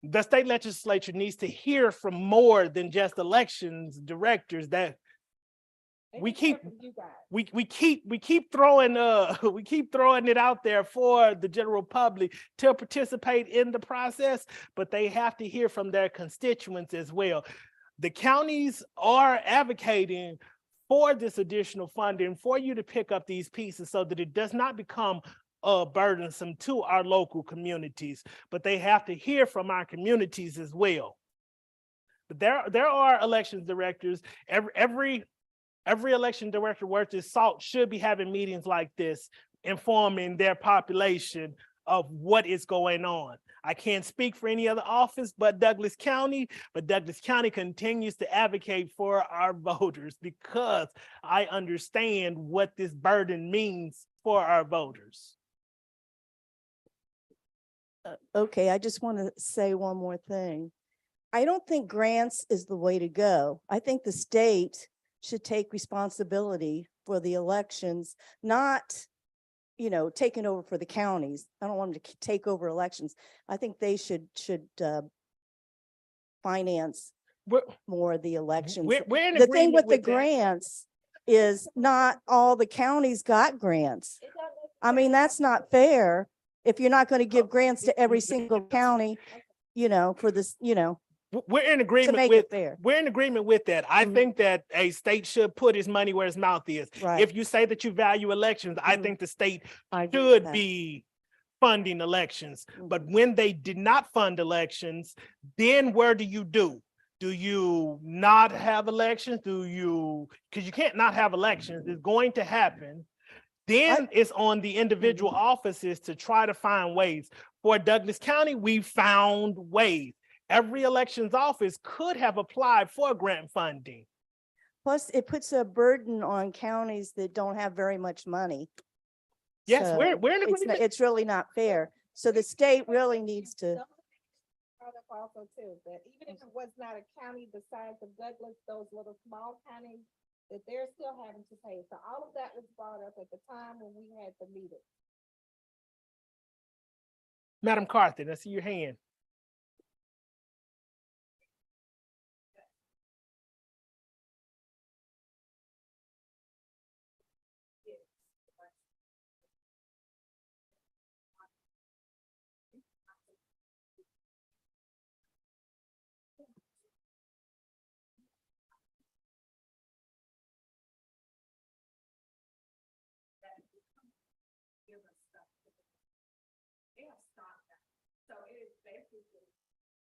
the state legislature needs to hear from more than just elections directors. That we keep throwing we keep throwing it out there for the general public to participate in the process, but they have to hear from their constituents as well. The counties are advocating for this additional funding for you to pick up these pieces so that it does not become burdensome to our local communities, but they have to hear from our communities as well. But there are elections directors. Every election director worth his salt should be having meetings like this, informing their population of what is going on. I can't speak for any other office but Douglas County, but Douglas County continues to advocate for our voters because I understand what this burden means for our voters. Okay, I just want to say one more thing. I don't think grants is the way to go. I think the state should take responsibility for the elections, not, taking over for the counties. I don't want them to take over elections. I think they should finance more of the elections. We're in The thing agreement with the that. grants is not all the counties got grants. I mean, that's not fair. If you're not going to give grants to every single county, for this, We're in to agreement make with. it fair. We're in agreement with that. I Mhm. think that a state should put his money where his mouth is. Right. If you say that you value elections, I Mhm. think the state I agree with should that. be funding elections. But Mhm. when they did not fund elections, then where do you do? Do you not have elections? Because you can't not have elections, it's going to happen. Then it's on the individual offices to try to find ways. For Douglas County, we found ways. Every elections office could have applied for grant funding. Plus, it puts a burden on counties that don't have very much money. Yes, So we're in agreement. it's really not fair. So the state really needs to, Brought up also too, that even if it was not a county the size of Douglas, those little small counties, that they're still having to pay. So all of that was brought up at the time when we had the meeting. Madam Carthen, I see your hand. They have stopped that. So it is basically,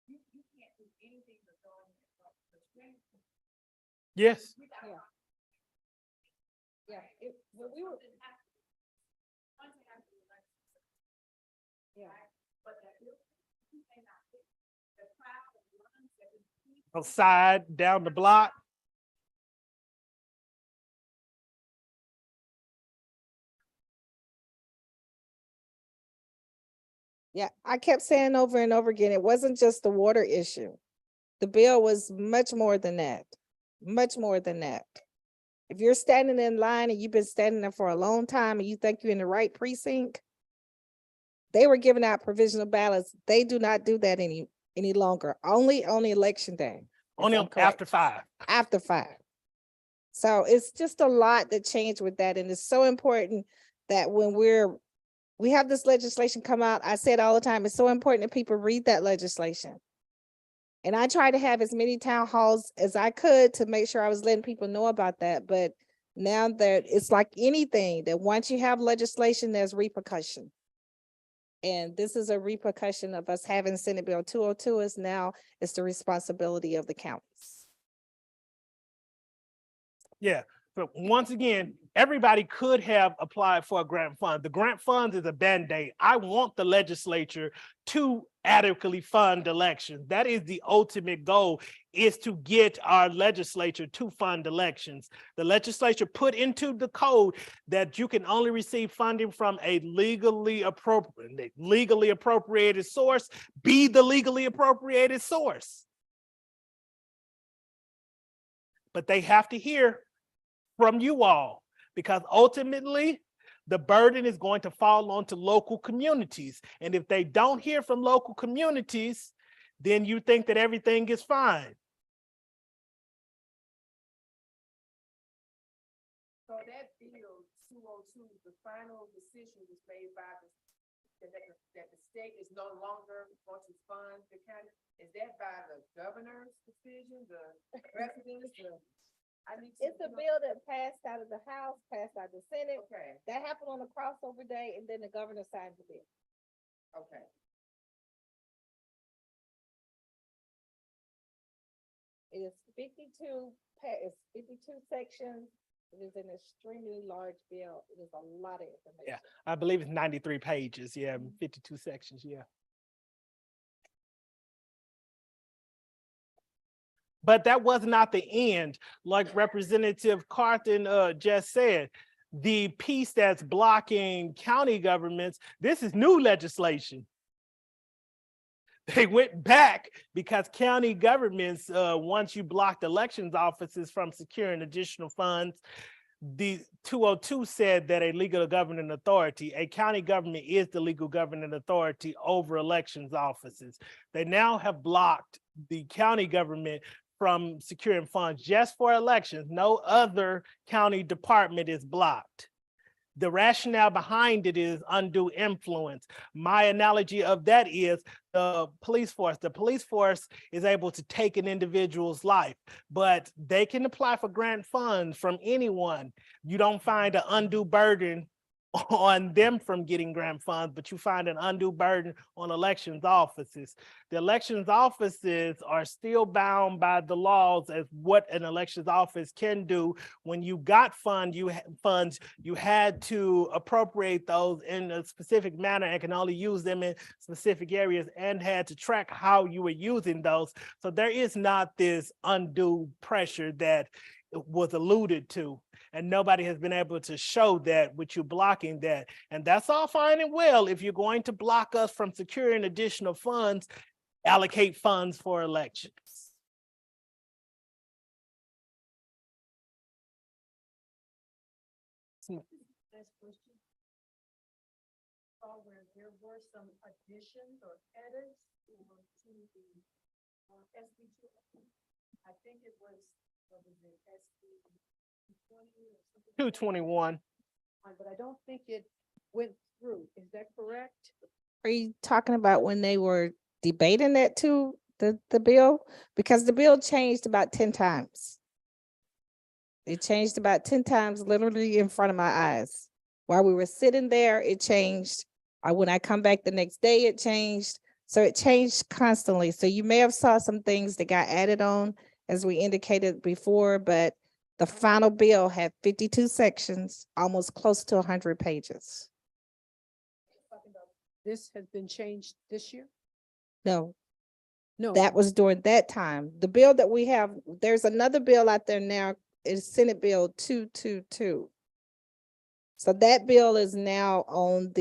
you can't do anything but go in the spring. Yes. Yeah, when we were, yeah. But that you may not be, the crowd of runs that is. Outside, down the block. Yeah, I kept saying over and over again, it wasn't just the water issue. The bill was much more than that, much more than that. If you're standing in line and you've been standing there for a long time and you think you're in the right precinct, they were giving out provisional ballots. They do not do that any longer, only on election day. if Only I'm on correct. after 5. After 5. So it's just a lot that changed with that. And it's so important that when we have this legislation come out, I say it all the time, it's so important that people read that legislation. And I try to have as many town halls as I could to make sure I was letting people know about that. But now that it's like anything, that once you have legislation, there's repercussion. And this is a repercussion of us having Senate Bill 202 is now it's the responsibility of the counties. Yeah, but once again, everybody could have applied for a grant fund. The grant fund is a Band-Aid. I want the legislature to adequately fund elections. That is the ultimate goal, is to get our legislature to fund elections. The legislature put into the code that you can only receive funding from a legally appropriated source. Be the legally appropriated source. But they have to hear from you all, because ultimately the burden is going to fall onto local communities. And if they don't hear from local communities, then you think that everything is fine. So that bill 202, the final decision was made by that the state is no longer going to fund the county. Is that by the governor's decision, the president's, It's a bill that passed out of the House, passed out of the Senate. Okay, That happened on the crossover day, and then the governor signed the bill. okay. It is 52, it's 52 sections. It is an extremely large bill. It is a lot of information. Yeah. I believe it's 93 pages. Yeah, 52 sections. Yeah. But that was not the end. Like Representative Carthen just said, the piece that's blocking county governments, this is new legislation. They went back because county governments, once you blocked elections offices from securing additional funds, the 202 said that a legal governing authority, a county government is the legal governing authority over elections offices. They now have blocked the county government from securing funds just for elections. No other county department is blocked. The rationale behind it is undue influence. My analogy of that is the police force. The police force is able to take an individual's life, but they can apply for grant funds from anyone. You don't find an undue burden on them from getting grant funds, but you find an undue burden on elections offices. The elections offices are still bound by the laws as what an elections office can do. When you got funds, you had to appropriate those in a specific manner and can only use them in specific areas and had to track how you were using those. So there is not this undue pressure that was alluded to. And nobody has been able to show that with you blocking that. And that's all fine and well. If you're going to block us from securing additional funds, allocate funds for elections. Last question. Where there were some additions or edits to the SB two. I think it was, what was it, SB 20 or something? 221. But I don't think it went through. Is that correct? Are you talking about when they were debating that too, the bill? Because the bill changed about 10 times. It changed about 10 times, literally in front of my eyes. While we were sitting there, it changed. When I come back the next day, it changed. So it changed constantly. So you may have saw some things that got added on, as we indicated before, but the final bill had 52 sections, almost close to 100 pages. This has been changed this year? No, No. that was during that time. The bill that we have, there's another bill out there now, is Senate Bill 222. So that bill is now on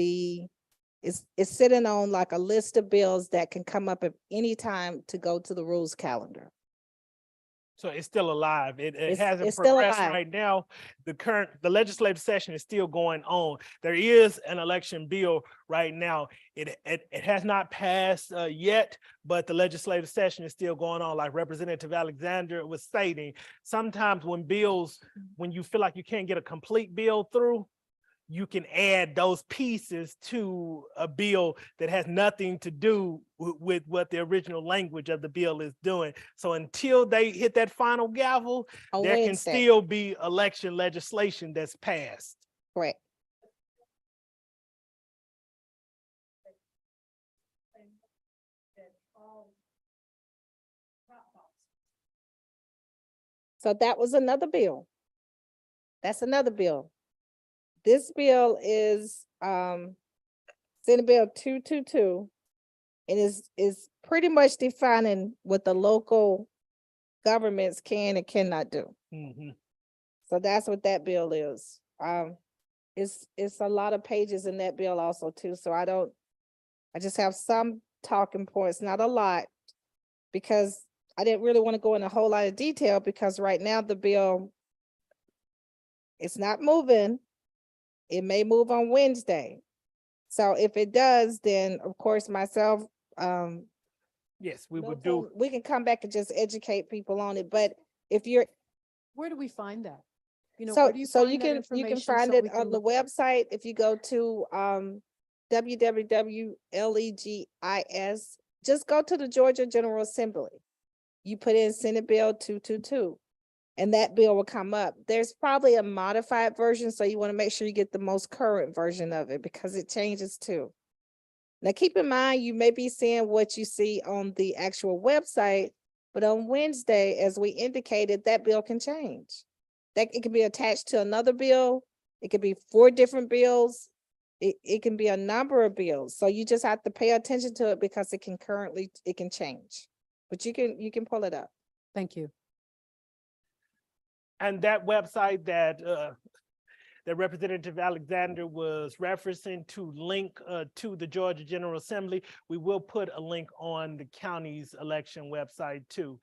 it's sitting on like a list of bills that can come up at any time to go to the rules calendar. So it's still alive. It hasn't it's still progressed alive. right now. The legislative session is still going on. There is an election bill right now. It has not passed yet, but the legislative session is still going on. Like Representative Alexander was stating, sometimes when you feel like you can't get a complete bill through, you can add those pieces to a bill that has nothing to do with what the original language of the bill is doing. So until they hit that final gavel, On there can Wednesday. still be election legislation that's passed. Correct. So that was another bill. That's another bill. This bill is Senate Bill 222. And is pretty much defining what the local governments can and cannot do. Mhm. So that's what that bill is. It's a lot of pages in that bill also too. So I just have some talking points, not a lot, because I didn't really want to go in a whole lot of detail because right now the bill, it's not moving. It may move on Wednesday. So if it does, then of course myself, Yes, we would Milton, do. we can come back and just educate people on it. But if you're, Where do we find that? You know, so where do you so find you that can information find so it we on can the look at it? website. If you go to www.legis, just go to the Georgia General Assembly. You put in Senate Bill 222. And that bill will come up. There's probably a modified version, so you want to make sure you get the most current version of it because it changes too. Now, keep in mind, you may be seeing what you see on the actual website, but on Wednesday, as we indicated, that bill can change. That it can be attached to another bill. It could be 4 different bills. It can be a number of bills. So you just have to pay attention to it because it can change. But you can pull it up. Thank you. And that website that Representative Alexander was referencing to link to the Georgia General Assembly, we will put a link on the county's election website too.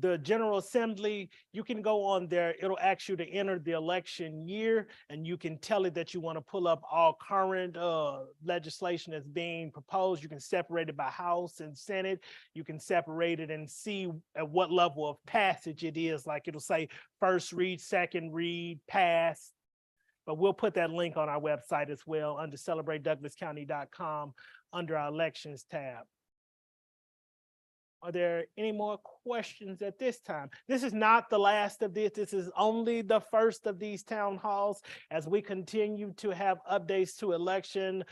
The General Assembly, you can go on there, it'll ask you to enter the election year and you can tell it that you want to pull up all current legislation that's being proposed. You can separate it by House and Senate. You can separate it and see at what level of passage it is. Like it'll say first read, second read, pass. But we'll put that link on our website as well under celebratedouglascounty.com under our elections tab. Are there any more questions at this time? This is not the last of this. This is only the first of these town halls. As we continue to have updates to election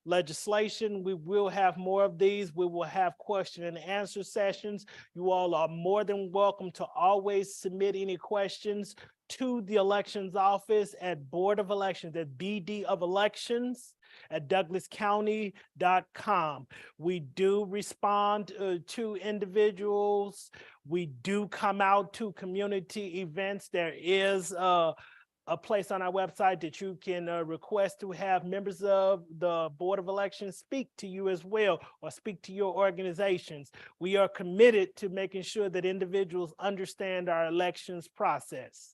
legislation, we will have more of these. We will have question and answer sessions. You all are more than welcome to always submit any questions to the elections office at Board of Elections, at BD of Elections at douglascounty.com. We do respond to individuals. We do come out to community events. There is a place on our website that you can request to have members of the Board of Elections speak to you as well, or speak to your organizations. We are committed to making sure that individuals understand our elections process.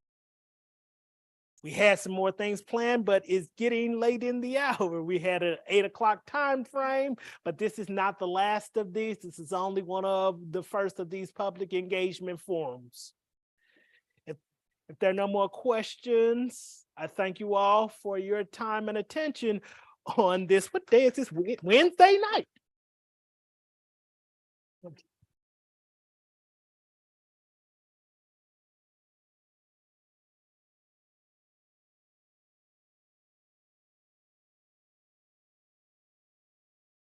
We had some more things planned, but it's getting late in the hour. We had an 8 o'clock time frame, but this is not the last of these. This is only one of the first of these public engagement forums. If there are no more questions, I thank you all for your time and attention on this. What day is this? Wednesday night.